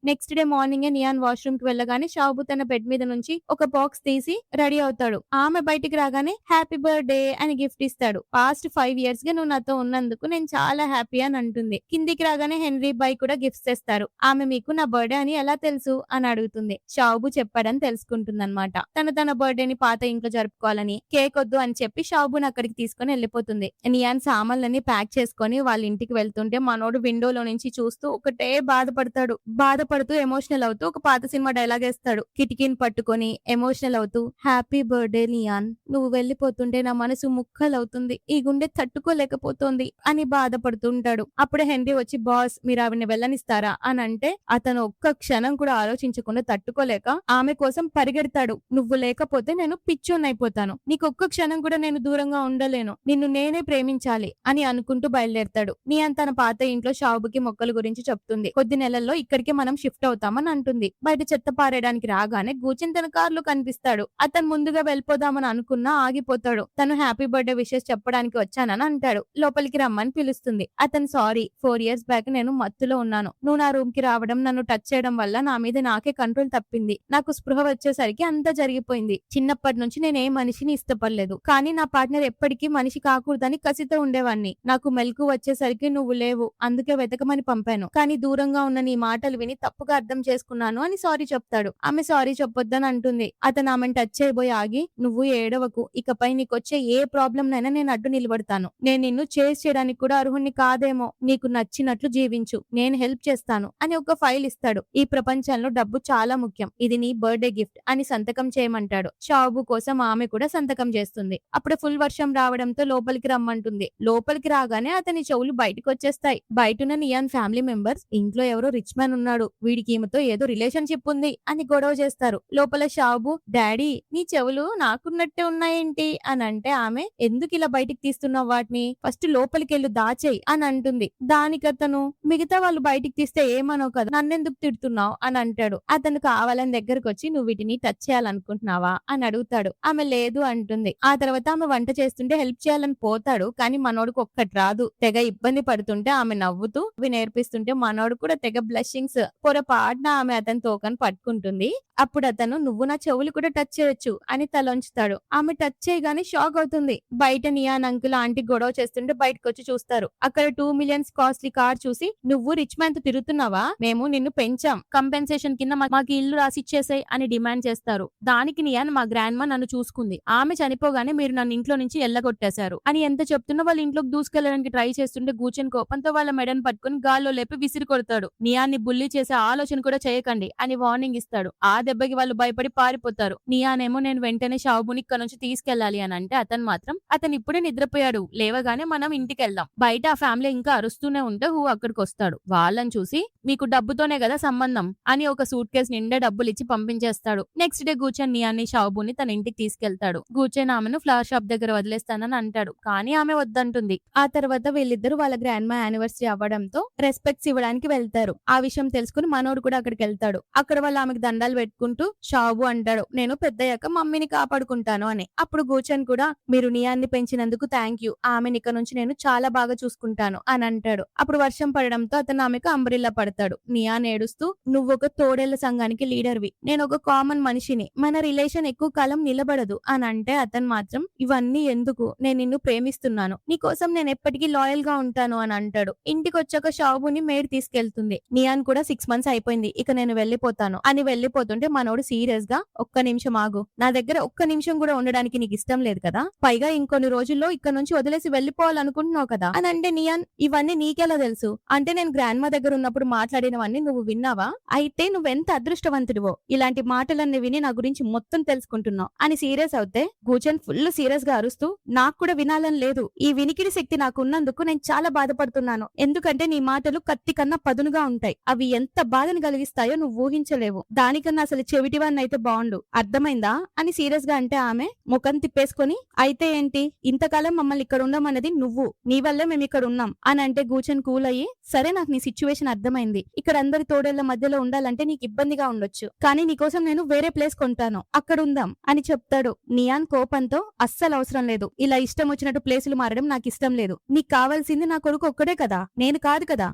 Next day morning neon washroom కి వెళ్ళగానే షాబు తన బెడ్ మీద నుంచి ఒక బాక్స్ తీసి రెడీ అవుతాడు. ఆమె బయటికి రాగానే హ్యాపీ బర్త్డే అని గిఫ్ట్ ఇస్తాడు. పాస్ట్ 5 years గా నువ్వు నాతో ఉన్నందుకు నేను చాలా హ్యాపీ అని అంటుంది. కిందికి రాగానే హెన్రీ బాయ్ కూడా గిఫ్ట్స్ తెస్తారు. ఆమె మీకు నా బర్త్డే అని ఎలా తెలుసు అని అడుగుతుంది. షాబు చెప్పాడని తెలుసుకుంటుంది అనమాట. తన బర్త్డేని పాత ఇంట్లో జరుపుకోవాలని, కేక్ వద్దు అని చెప్పి షాబుని అక్కడికి తీసుకుని వెళ్ళిపోతుంది. నియాన్ సామాన్లన్నీ ప్యాక్ చేసుకొని వాళ్ళ ఇంటికి వెళ్తుంటే మనోడు విండోలో నుంచి చూస్తూ ఒకటే బాధపడుతూ ఎమోషనల్ అవుతూ ఒక పాత సినిమా డైలాగ్ వేస్తాడు. కిటికీని పట్టుకొని ఎమోషనల్ అవుతూ, హ్యాపీ బర్త్డే నియాన్, నువ్వు వెళ్ళిపోతుంటే నా మనసు ముక్కలవుతుంది, ఈ గుండె తట్టుకోలేకపోతోంది అని బాధపడుతుంటాడు. అప్పుడు హెన్రీ వచ్చి, బాస్ మీరు ఆవిడని వెళ్ళనిస్తారా అని అంటే అతను ఒక్క క్షణం కూడా ఆలోచించకుండా తట్టుకోలేక ఆమె కోసం పరిగెడతాడు. నువ్వు లేకపోతే నేను పిచ్చోన్నైపోతాను, నీకు ఒక్క క్షణం కూడా నేను దూరంగా ఉండలేను, నిన్ను నేనే ప్రేమించాలి అని అనుకుంటూ బయలుదేరతాడు. నియాన్ తన పాత ఇంట్లో షాబుకి మొక్కల గురించి చెప్తుంది. కొద్ది నెలల్లో ఇక్కడికి మనం షిఫ్ట్ అవుతామని అంటుంది. బయట చెత్త పారేయడానికి రాగానే గూచెన్ తన కారులో కనిపిస్తాడు. అతను ముందుగా వెళ్ళిపోదామని అనుకున్నా ఆగిపోతాడు. తను హ్యాపీ బర్త్డే విషెస్ చెప్పడానికి వచ్చానని అంటాడు. లోపలికి రమ్మని పిలుస్తుంది. అతను, సారీ 4 years బ్యాక్ నేను మత్తులో ఉన్నాను, నువ్వు నా రూమ్ కి రావడం, నన్ను టచ్ చేయడం వల్ల నా మీద నాకే కంట్రోల్ తప్పింది, నాకు స్పృహ వచ్చేసరికి అంతా జరిగిపోయింది. చిన్నప్పటి నుంచి నేను ఏ మనిషిని ఇష్టపడలేదు, కానీ నా పార్ట్నర్ ఎప్పటికీ మనిషి కాకూడదని కసితో ఉండేవాణ్ణి. నాకు మెలకు వచ్చేసరికి నువ్వు లేవు, అందుకే వెతకమని పంపాను, కానీ దూరంగా ఉన్న నీ మాటలు విని తప్పుగా అర్థం చేసుకున్నాను అని సారీ చెప్తాడు. ఆమె సారీ చెప్పొద్దని అంటుంది. అతను ఆమెను టచ్ చేయబోయి ఆగి, నువ్వు ఏడవకు, ఇకపై నీకొచ్చే ఏ ప్రాబ్లం నైనా నేను అడ్డు నిలబడతాను, నేను నిన్ను చేస్ చేయడానికి కూడా అర్హుణ్ణి కాదేమో, నీకు నచ్చినట్లు జీవించు, నేను నేను హెల్ప్ చేస్తాను అని ఒక ఫైల్ ఇస్తాడు. ఈ ప్రపంచంలో డబ్బు చాలా ముఖ్యం, ఇది నీ బర్త్డే గిఫ్ట్ అని సంతకం చేయమంటాడు. షాబు కోసం ఆమె కూడా సంతకం చేస్తుంది. అప్పుడు ఫుల్ వర్షం రావడంతో లోపలికి రమ్మంటుంది. లోపలికి రాగానే అతని చెవులు బయటకు వచ్చేస్తాయి. బయటున్న నియాన్ ఫ్యామిలీ మెంబర్స్ ఇంట్లో ఎవరో రిచ్ మ్యాన్ ఉన్నాడు, వీడికి ఈమెతో ఏదో రిలేషన్షిప్ ఉంది అని గొడవ చేస్తారు. లోపల షాబు, డాడీ నీ చెవులు నాకున్నట్టే ఉన్నాయేంటి అని అంటే ఆమె, ఎందుకు ఇలా బయటికి తీస్తున్నావు వాటిని, ఫస్ట్ లోపలికి వెళ్ళు దాచేయి అని అంటుంది. దానికి అతను, మిగతా వాళ్ళు బయటికి తీస్తే ఏమనో కదా, నన్నెందుకు తిడుతున్నావు అని అంటాడు. అతను కావాలని దగ్గరకు వచ్చి, నువ్వు వీటిని టచ్ చేయాలనుకుంటున్నావా అని అడుగుతాడు. ఆమె లేదు అంటుంది. ఆ తర్వాత ఆమె వంట చేస్తుంటే హెల్ప్ చేయాలని పోతాడు, కానీ మనోడికి ఒక్కటి రాదు. తెగ ఇబ్బంది పడుతుంటే ఆమె నవ్వుతూ అవి నేర్పిస్తుంటే మనోడు కూడా తెగ బ్లషింగ్స్. పొరపాటున ఆమె అతని తోకను పట్టుకుంటుంది. అప్పుడు అతను, నువ్వు నా చెవులు కూడా టచ్ చేయొచ్చు అని తలొంచుతాడు. ఆమె టచ్ చేయగానే షాక్ అవుతుంది. బయట నియాన్ అంకుల్ ఆంటీ గొడవ చేస్తుంటే బయటకు వచ్చి చూస్తారు. అక్కడ 2 million కాస్ట్లీ కార్ చూసి, నువ్వు రిచ్ మ్యాన్ తో తిరుగుతున్నావా, మేము నిన్ను పెంచాం, కంపెన్సేషన్ కింద మాకు ఇల్లు రాసిచ్చేసాయి అని డిమాండ్ చేస్తారు. దానికి నియాన్, మా గ్రాండ్ మా నన్ను చూసుకుంది, ఆమె చనిపోగానే మీరు నన్ను ఇంట్లో నుంచి ఎల్లగొట్టేశారు అని ఎంత చెప్తున్నా వాళ్ళ ఇంట్లోకి దూసుకెళ్లడానికి ట్రై చేస్తుంటే కూర్చొని కోపంతో వాళ్ళ మెడను పట్టుకుని గాల్లో లేపి విసిరి కొడతాడు. నియాన్ ని బుల్లి చేసే ఆలోచన కూడా చేయకండి అని వార్నింగ్ ఇస్తాడు. ఆ దెబ్బకి వాళ్ళు భయపడి పారిపోతారు. నియానేమో, నేను వెంటనే షాబుని ఇక్కడ నుంచి తీసుకెళ్లాలి అని అంటే అతను మాత్రం, అతను ఇప్పుడే నిద్రపోయాడు, లేవగానే మనం ఇంటికి వెళ్దాం. బయట ఆ ఫ్యామిలీ ఇంకా అరుస్తూనే ఉంటే హూ అక్కడికి వస్తాడు. వాళ్ళని చూసి, మీకు డబ్బుతోనే కదా సంబంధం అని ఒక సూట్ కేసు నిండా డబ్బులు ఇచ్చి పంపించేస్తాడు. నెక్స్ట్ డే గూచెన్ నియాన్ని షాబుని తన ఇంటికి తీసుకెళ్తాడు. గూచెన్ ఆమెను ఫ్లవర్ షాప్ దగ్గర వదిలేస్తానని అంటాడు, కానీ ఆమె వద్దంటుంది. ఆ తర్వాత వీళ్ళిద్దరు వాళ్ళ గ్రాండ్ మా యానివర్సరీ అవ్వడంతో రెస్పెక్ట్స్ ఇవ్వడానికి వెళ్తారు. ఆ విషయం తెలుసుకుని మనోడు కూడా అక్కడికి వెళ్తాడు. అక్కడ వాళ్ళు ఆమెకు దండాలు పెట్టుకుంటూ షాబు అంటాడు, నేను పెద్దయ్యాక మమ్మీని కాపాడుకుంటాను అని. అప్పుడు గూచెన్ కూడా, మీరు నియాన్ని పెంచినందుకు థ్యాంక్ యూ, ఆమెని ఇక నుంచి నేను చాలా బాగా చూసుకుంటాను అని అంటాడు. అప్పుడు వర్షం పడడంతో అతను ఆమెకు అంబ్రిల్లా పడతాడు. నియాన్ ఏడుస్తూ, నువ్వు ఒక తోడేళ్ల సంఘానికి లీడర్వి, నేను ఒక కామన్ మనిషిని, మన రిలేషన్ ఎక్కువ కాలం నిలబడదు అని అంటే అతను మాత్రం, ఇవన్నీ ఎందుకు, నేను నిన్ను ప్రేమిస్తున్నాను, నీకోసం నేను ఎప్పటికీ లాయల్ గా ఉంటాను అని అంటాడు. ఇంటికి వచ్చాక షాబుని మేడ్ తీసుకెళ్తుంది. నియాన్ కూడా 6 months అయిపోయింది, ఇక నేను వెళ్ళిపోతాను అని వెళ్ళిపోతుంటే మనోడు సీరియస్ గా, ఒక్క నిమిషం ఆగు, నా దగ్గర ఒక్క నిమిషం కూడా ఉండడానికి నీకు ఇష్టం లేదు కదా, పైగా ఇంకొన్ని రోజుల్లో ఇక్కడ నుంచి వదిలేసి వెళ్ళిపోవాలనుకుంటున్నావు కదా అని అంటే, నియాన్, ఇవన్నీ నీకెలా తెలుసు అంటే, నేను గ్రాండ్ మా దగ్గర ఉన్నప్పుడు మాట్లాడినవన్నీ నువ్వు విన్నావా, అయితే నువ్వెంత అదృష్టవంతుడివో, ఇలాంటి మాటలన్నీ విని నా గురించి మొత్తం తెలుసుకుంటున్నావు అని సీరియస్ అవుతే గూచెన్ ఫుల్ సీరియస్ గా అరుస్తూ, నాకు కూడా వినాలని లేదు, ఈ వినికిడి శక్తి నాకు ఉన్నందుకు నేను చాలా బాధపడుతున్నాను, ఎందుకంటే నీ మాటలు కత్తి కన్నా పదునుగా ఉంటాయి, అవి ఎంత బాధను కలిగిస్తాయో నువ్వు ఊహించలేవు, దానికన్నా అసలు చెవిటివాన్ని అయితే బాగుండు, అర్థమైందా అని సీరియస్ గా అంటే ఆమె ముఖం తిప్పేసుకొని, అయితే ఏంటి, ఇంతకాలం మమ్మల్ని ఇక్కడ ఉండమన్నది నువ్వు, నీ వల్లే మేము ఇక్కడ ఉన్నాం అని అంటే గూచెన్ కూల్ అయ్యి, సరే నాకు నీ సిచ్యువేషన్ అర్థమైంది, ఇక్కడ అందరి తోడేళ్ల మధ్యలో ఉండాలంటే నీకు ఇబ్బందిగా ఉండొచ్చు, కానీ నీకోసం నేను వేరే ప్లేస్ కొంటాను, అక్కడ ఉందాం అని చెప్తాడు. నియాన్ కోపంతో, అస్సలు అవసరం లేదు, ఇలా ఇష్టం వచ్చినట్టు ప్లేసులు మారడం నాకు ఇష్టం లేదు, నీకు కావాల్సింది నా కొడుకు ఒక్కడే కదా, నేను కాదు కదా,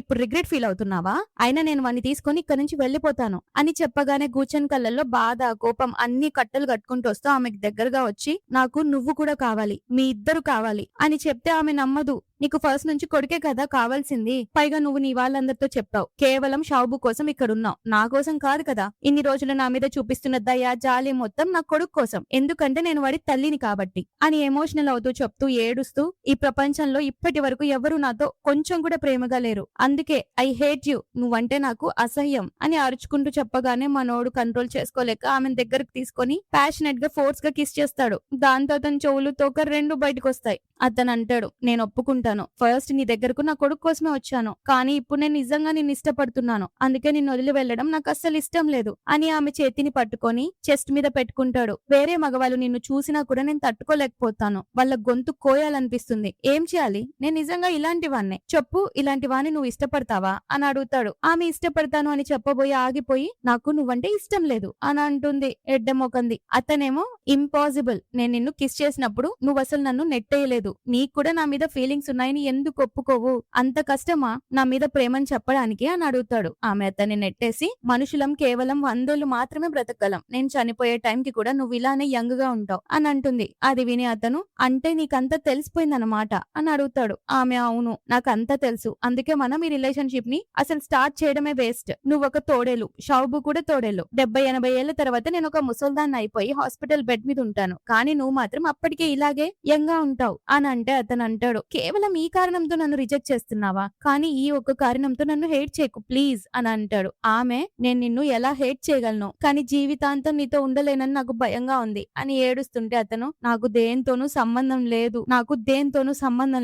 ఇప్పుడు రిగ్రెట్ ఫీల్ అవుతున్నావా, అయినా నేను వాడిని తీసుకొని ఇక్కడ నుంచి వెళ్ళిపోతాను అని చెప్పగానే గూచెన్ కళ్ళల్లో బాధ, కోపం అన్ని కట్టలు కట్టుకుంటూ వస్తూ ఆమెకు దగ్గరగా వచ్చి, నాకు నువ్వు కూడా కావాలి, మీ ఇద్దరు కావాలి అని చెప్తే ఆమె నమ్మదు. నీకు ఫస్ట్ నుంచి కొడుకే కదా కావాల్సింది, పైగా నువ్వు నీ వాళ్ళందరితో చెప్పావు, కేవలం షాబు కోసం ఇక్కడ ఉన్నావు, నా కోసం కాదు కదా, ఇన్ని రోజులు నా మీద చూపిస్తున్న దయ జాలి మొత్తం నా కొడుకు కోసం, ఎందుకంటే నేను వాడి తల్లిని కాబట్టి అని ఎమోషనల్ అవుతూ చెప్తూ ఏడుస్తూ, ఈ ప్రపంచంలో ఇప్పటి వరకు ఎవరు నాతో కొంచెం కూడా ప్రేమగా లేరు, అందుకే ఐ హేట్ యు, నువ్వంటే నాకు అసహ్యం అని అరుచుకుంటూ చెప్పగానే మనోడు కంట్రోల్ చేసుకోలేక ఆమెను దగ్గరకు తీసుకొని ప్యాషనెట్ గా ఫోర్స్ గా కిస్ చేస్తాడు. దాంతో అతని చెవులు తోక రెండు బయటకు వస్తాయి. అతను అంటాడు, నేను ఒప్పుకుంటాను, ఫస్ట్ నీ దగ్గరకు నా కొడుకు కోసమే వచ్చాను, కానీ ఇప్పుడు నేను నిజంగా నిన్ను ఇష్టపడుతున్నాను, అందుకే నిన్ను వదిలి వెళ్ళడం నాకు అస్సలు ఇష్టం లేదు అని ఆమె చేతిని పట్టుకొని చెస్ట్ మీద పెట్టుకుంటాడు. వేరే మగవాళ్ళు నిన్ను చూసినా కూడా నేను తట్టుకోలేకపోతాను, వాళ్ళ గొంతు కోయాలనిపిస్తుంది, ఏం చేయాలి, నేను నిజంగా ఇలాంటి వాన్నే, చెప్పు, ఇలాంటి వాణ్ణి నువ్వు ఇష్టపడతావా అని అడుగుతాడు. ఆమె ఇష్టపడతాను అని చెప్పబోయి ఆగిపోయి, నాకు నువ్వంటే ఇష్టం లేదు అని అంటుంది ఎడ్డమోకంది. అతనేమో, ఇంపాసిబుల్, నేను నిన్ను కిస్ చేసినప్పుడు నువ్వు అసలు నన్ను నెట్టేయలేదు, నీకు కూడా నా మీద ఫీలింగ్స్ ఉన్నాయని ఎందుకు ఒప్పుకోవు, అంత కష్టమా నా మీద ప్రేమని చెప్పడానికి అని అడుగుతాడు. ఆమె అతన్ని నెట్టేసి, మనుషులం కేవలం 100 ఏళ్లు మాత్రమే బ్రతకగలం, నేను చనిపోయే టైంకి కూడా నువ్వు ఇలానే యంగ్ గా ఉంటావు అని అంటుంది. అది విని అతను, అంటే నీకంతా తెలిసిపోయిందన్నమాట అని అడుగుతాడు. ఆమె, అవును, నాకంతా తెలుసు, అందుకే మనం ఈ రిలేషన్షిప్ ని అసలు స్టార్ట్ చేయడమే వేస్ట్, నువ్వు ఒక తోడేలు, షాబు కూడా తోడేలు, 70-80 ఏళ్ల తర్వాత నేను ఒక ముసల్దాన్ని అయిపోయి హాస్పిటల్ బెడ్ మీద ఉంటాను, కానీ నువ్వు మాత్రం అప్పటికే ఇలాగే యంగ్ గా ఉంటావు అని అంటే అతను అంటాడు, కేవలం కేవలం ఈ కారణంతో నన్ను రిజెక్ట్ చేస్తున్నావా? కానీ ఈ ఒక్క కారణంతో నన్ను హేట్ చేయకు ప్లీజ్ అని అంటాడు. ఆమె నేను నిన్ను ఎలా హేట్ చేయగలను? కానీ జీవితాంతం నీతో ఉండలేనని నాకు భయంగా ఉంది అని ఏడుస్తుంటే అతను నాకు దేనితోనూ సంబంధం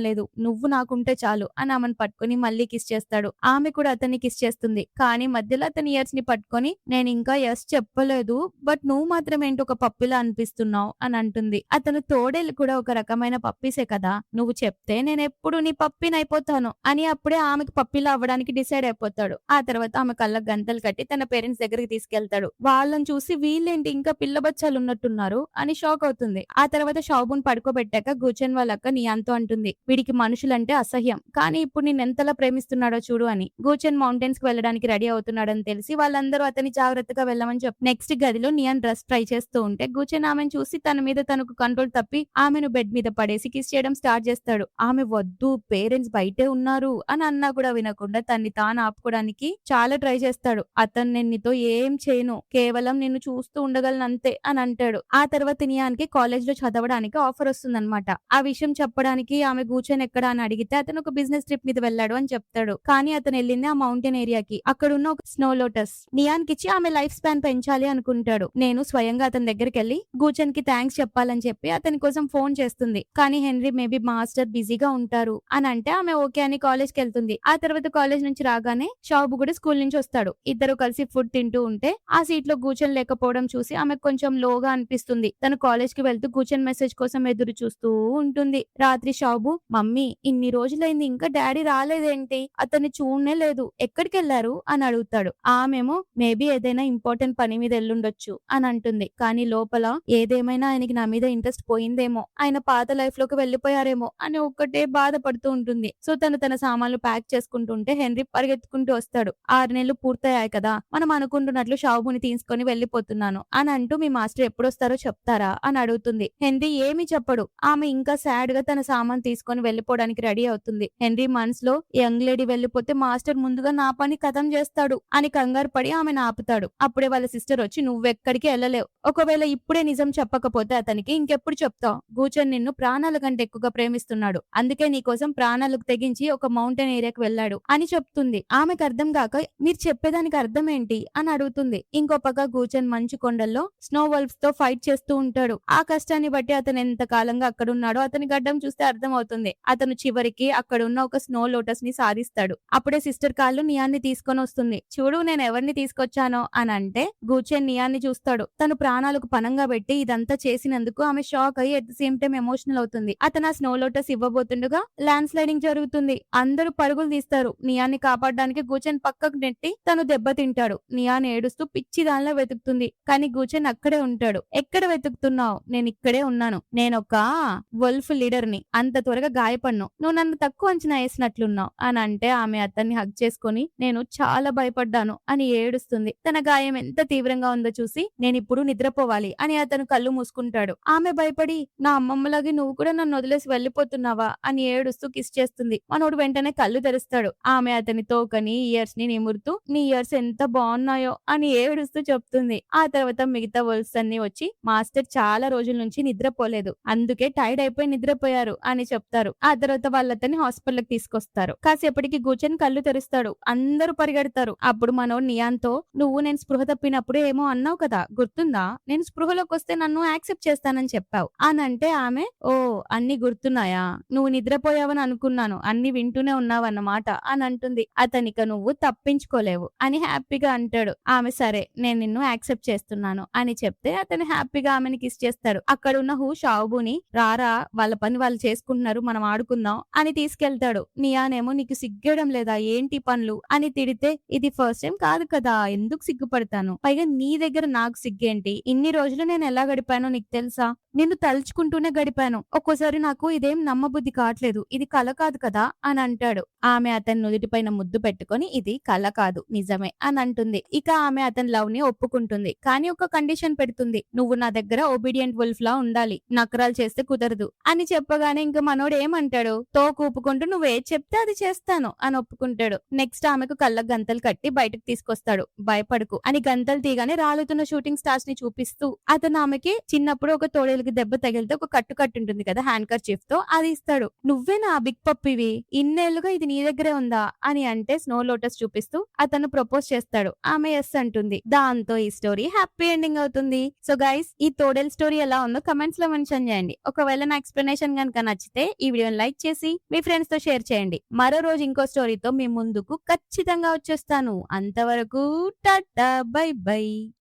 లేదు. నువ్వు నాకుంటే చాలు అని ఆమెను పట్టుకొని మళ్ళీ కిస్ చేస్తాడు. ఆమె కూడా అతన్ని కిస్ చేస్తుంది. కానీ మధ్యలో అతని ఇయర్స్ ని పట్టుకొని నేను ఇంకా యెస్ చెప్పలేదు. బట్ నువ్వు మాత్రం ఏంటి ఒక పప్పిలా అనిపిస్తున్నావు అని అంటుంది. అతను తోడేలు కూడా ఒక రకమైన పప్పీసే కదా! నువ్వు చెప్తే నేనెప్పుడు నీ పప్పీనయిపోతాను అని అప్పుడే ఆమెకి పప్పీలా అవ్వడానికి డిసైడ్ అయిపోతాడు. ఆ తర్వాత ఆమె కళ్ళకు గంతలు కట్టి తన పేరెంట్స్ దగ్గరికి తీసుకెళ్తాడు. వాళ్ళని చూసి వీళ్ళేంటి ఇంకా పిల్ల బచ్చాలున్నట్టున్నారు అని షాక్ అవుతుంది. ఆ తర్వాత షాబుని పడుకోబెట్టాక గూచెన్ వాళ్ళ అక్క నియాన్‌తో అంటుంది. వీడికి మనుషులంటే అసహ్యం. కానీ ఇప్పుడు నిన్నెంతలా ప్రేమిస్తున్నాడో చూడు అని. గూచెన్ మౌంటైన్స్ కి వెళ్ళడానికి రెడీ అవుతున్నాడని తెలిసి వాళ్ళందరూ అతన్ని జాగ్రత్తగా వెళ్ళమని నెక్స్ట్ గదిలో నియాన్ డ్రెస్ ట్రై చేస్తూ ఉంటే గూచెన్ ఆమెను చూసి తన మీద తనకు కంట్రోల్ తప్పి ఆమెను బెడ్ మీద పడేసి కిస్ చేయడం స్టార్ట్ చేస్తాడు. ఆమె వద్దు పేరెంట్స్ బయటే ఉన్నారు అని అన్నా కూడా వినకుండా తన్ని తాను ఆపుకోవడానికి చాలా ట్రై చేస్తాడు. అతను నేను నీతో ఏం చేయను, కేవలం నిన్ను చూస్తూ ఉండగలను అంతే అని అంటాడు. ఆ తర్వాత నియాన్‌కి కాలేజ్ లో చదవడానికి ఆఫర్ వస్తుందన్నమాట. ఆ విషయం చెప్పడానికి ఆమె గూచెన్ ఎక్కడా అని అడిగితే అతను ఒక బిజినెస్ ట్రిప్ మీద వెళ్ళాడు అని చెప్తాడు. కానీ అతను వెళ్ళింది ఆ మౌంటైన్ ఏరియాకి. అక్కడున్న ఒక స్నో లోటస్ నియాన్ కిచ్చి ఆమె లైఫ్ స్పాన్ పెంచాలి అనుకుంటాడు. నేను స్వయంగా అతని దగ్గరికి వెళ్లి గూచెన్ కి థ్యాంక్స్ చెప్పాలని చెప్పి అతని కోసం ఫోన్ చేస్తుంది. కానీ హెన్రీ మేబీ మాస్టర్ బిజీగా ఉంటారు అని అంటే ఆమె ఓకే అని కాలేజ్ కి వెళ్తుంది. ఆ తర్వాత కాలేజ్ నుంచి రాగానే షాబు కూడా స్కూల్ నుంచి వస్తాడు. ఇద్దరు కలిసి ఫుడ్ తింటూ ఉంటే ఆ సీట్ లో గూచెన్ లేకపోవడం చూసి ఆమెకు కొంచెం లోగా అనిపిస్తుంది. తను కాలేజ్ కి వెళ్తూ గూచెన్ మెసేజ్ కోసం ఎదురు చూస్తూ ఉంటుంది. రాత్రి షాబు మమ్మీ ఇన్ని రోజులైంది ఇంకా డాడీ రాలేదేంటి, అతన్ని చూడనే లేదు, ఎక్కడికి వెళ్లారు అని అడుగుతాడు. ఆమెమో మేబీ ఏదైనా ఇంపార్టెంట్ పని మీద ఎల్లుండొచ్చు అని అంటుంది. కానీ లోపల ఏదేమైనా ఆయనకి నా మీద ఇంట్రెస్ట్ పోయిందేమో, ఆయన పాత లైఫ్ లోకి వెళ్లిపోయారేమో అని ఒక్కటే బాధపడుతూ ఉంటుంది. సో తను తన సామాన్లు ప్యాక్ చేసుకుంటుంటే హెన్రీ పరిగెత్తుకుంటూ వస్తాడు. 6 నెలలు పూర్తయ్యాయి కదా, మనం అనుకుంటున్నట్లు షాబుని తీసుకొని వెళ్లిపోతున్నాను అని అంటూ మీ మాస్టర్ ఎప్పుడొస్తారో చెప్తారా అని అడుగుతుంది. హెన్రీ ఏమీ చెప్పడు. ఆమె ఇంకా సాడ్ గా తన సామాన్ తీసుకొని వెళ్లిపోవడానికి రెడీ అవుతుంది. హెన్రీ మనసులో యంగ్ లేడీ వెళ్లిపోతే మాస్టర్ ముందుగా నా పని ఖతం చేస్తాడు అని కంగారు పడి ఆమెను ఆపుతాడు. అప్పుడే వాళ్ళ సిస్టర్ వచ్చి నువ్వెక్కడికి వెళ్ళలేవు, ఒకవేళ ఇప్పుడే నిజం చెప్పకపోతే అతనికి ఇంకెప్పుడు చెప్తావు, గూచెన్ నిన్ను ప్రాణాల కంటే ఎక్కువగా ప్రేమిస్తున్నాడు, అందుకే నీకోసం ప్రాణాలకు తెగించి ఒక మౌంటైన్ ఏరియాకి వెళ్ళాడు అని చెప్తుంది. ఆమెకు అర్థం కాక మీరు చెప్పేదానికి అర్థం ఏంటి అని అడుగుతుంది. ఇంకో పక్క గూచెన్ మంచు కొండల్లో స్నో వల్ఫ్స్ తో ఫైట్ చేస్తూ ఉంటాడు. ఆ కష్టాన్ని బట్టి అతను ఎంత కాలంగా అక్కడ ఉన్నాడో అతని గడ్డం చూస్తే అర్థం అవుతుంది. అతను చివరికి అక్కడ ఉన్న ఒక స్నో లోటస్ ని సాధిస్తాడు. అప్పుడే సిస్టర్ కాళ్ళు నియాన్ని తీసుకొని వస్తుంది. చూడు నేను ఎవరిని తీసుకొచ్చానో అని అంటే గూచెన్ నియాన్ని చూస్తాడు. తను ప్రాణాలకు పనంగా పెట్టి ఇదంతా చేసినందుకు ఆమె షాక్ అయ్యి at the same time emotional అవుతుంది. అతను ఆ స్నో లోటస్ ఇవ్వబోతుండగా ల్యాండ్ స్లైడింగ్ జరుగుతుంది. అందరూ పరుగులు తీస్తారు. నియాన్ని కాపాడడానికి గూచెన్ పక్కకు నెట్టి తను దెబ్బతింటాడు. నియాన్ ఏడుస్తూ పిచ్చి దానిలో వెతుకుతుంది. కానీ గూచెన్ అక్కడే ఉంటాడు. ఎక్కడ వెతుకుతున్నావు, నేను ఇక్కడే ఉన్నాను, నేనొక వల్ఫ్ లీడర్ ని, అంత త్వరగా గాయపడ్ను, నువ్వు నన్ను తక్కువ అంచనా వేసినట్లున్నావు అని అంటే ఆమె అతన్ని హగ్ చేసుకుని నేను చాలా భయపడ్డాను అని ఏడుస్తుంది. తన గాయం ఎంత తీవ్రంగా ఉందో చూసి నేను ఇప్పుడు నిద్రపోవాలి అని అతను కళ్ళు మూసుకుంటాడు. ఆమె భయపడి నా అమ్మమ్మలాగే నువ్వు కూడా నన్ను వదిలేసి వెళ్లిపోతున్నావా అని ఏడుస్తూ కిస్ చేస్తుంది. మనోడు వెంటనే కళ్ళు తెరుస్తాడు. ఆమె అతని తోకని ఇయర్స్ ని నిమురుతూ నీ ఇయర్స్ ఎంత బాగున్నాయో అని ఏడుస్తూ చెప్తుంది. ఆ తర్వాత మిగతా వర్ల్స్ అన్ని వచ్చి మాస్టర్ చాలా రోజుల నుంచి నిద్రపోలేదు, అందుకే టైర్డ్ అయిపోయి నిద్రపోయారు అని చెప్తారు. ఆ తర్వాత వాళ్ళతని హాస్పిటల్ కి తీసుకొస్తారు. కాసేపటికి గూచెన్ కళ్ళు తెరుస్తాడు. అందరూ పరిగెడతారు. అప్పుడు మనోడు నియాన్తో నువ్వు నేను స్పృహ తప్పినప్పుడు ఏమో అన్నావు కదా, గుర్తుందా, నేను స్పృహలోకి వస్తే నన్ను యాక్సెప్ట్ చేస్తానని చెప్పావు అని అంటే ఆమె ఓ అన్ని గుర్తున్నాయా, నువ్వు నిద్రపోయావని అనుకున్నాను, అన్ని వింటూనే ఉన్నావన్నమాట అని అంటుంది. అతనిక నువ్వు తప్పించుకోలేవు అని హ్యాపీగా అంటాడు. ఆమె సరే నేను నిన్ను యాక్సెప్ట్ చేస్తున్నాను అని చెప్తే అతను హ్యాపీగా ఆమెని కిస్ చేస్తాడు. అక్కడ ఉన్న షాబుని రారా వాళ్ళ పని వాళ్ళు చేసుకుంటున్నారు మనం ఆడుకుందాం అని తీసుకెళ్తాడు. నియానేమో నీకు సిగ్గడం లేదా ఏంటి పనులు అని తిడితే ఇది ఫస్ట్ టైం కాదు కదా, ఎందుకు సిగ్గుపడతాను, పైగా నీ దగ్గర నాకు సిగ్గేంటి, ఇన్ని రోజులు నేను ఎలా గడిపానో నీకు తెలుసా, నిన్ను తలుచుకుంటూనే గడిపాను, ఒక్కోసారి నాకు ఇదేం నమ్మబుద్ధి కావట్లేదు, ఇది కల కాదు కదా అని అంటాడు. ఆమె అతని నుదుటిపైన ముద్దు పెట్టుకొని ఇది కల కాదు నిజమే అని అంటుంది. ఇక ఆమె అతని లవ్ ని ఒప్పుకుంటుంది. కానీ ఒక కండిషన్ పెడుతుంది, నువ్వు నా దగ్గర ఒబీడియంట్ వుల్ఫ్ లా ఉండాలి, నకరాలు చేస్తే కుదరదు అని చెప్పగానే ఇంక మనోడు ఏమంటాడు, తో కూపుకుంటూ నువ్వు ఏది చెప్తే అది చేస్తాను అని ఒప్పుకుంటాడు. నెక్స్ట్ ఆమెకు కళ్ళకు గంతలు కట్టి బయటకు తీసుకొస్తాడు. భయపడకు అని గంతలు తీగానే రాలుతున్న షూటింగ్ స్టార్స్ ని చూపిస్తూ అతను ఆమెకి చిన్నప్పుడు ఒక తోడేలుకి దెబ్బ తగిలితే ఒక కట్టు ఉంటుంది కదా హ్యాండ్ కర్చీఫ్ తో, అది ఇస్తాడు. నువ్వు నువ్వేనా ఆ బిగ్ పప్పివి? ఇన్నేళ్లుగా ఇది నీ దగ్గరే ఉందా? అని అంటే స్నో లోటస్ చూపిస్తూ అతను ప్రపోజ్ చేస్తాడు. ఆమె యెస్ అంటుంది. దాంతో ఈ స్టోరీ హ్యాపీ ఎండింగ్ అవుతుంది. సో గైస్ ఈ తోడేల్ స్టోరీ ఎలా ఉందో కమెంట్స్ లో మెన్షన్ చేయండి. ఒకవేళ నా ఎక్స్ప్లెనేషన్ గనుక నచ్చితే ఈ వీడియోని లైక్ చేసి మీ ఫ్రెండ్స్ తో షేర్ చేయండి. మరో రోజు ఇంకో స్టోరీతో మీ ముందుకు ఖచ్చితంగా వచ్చేస్తాను. అంతవరకు టాటా బై బై.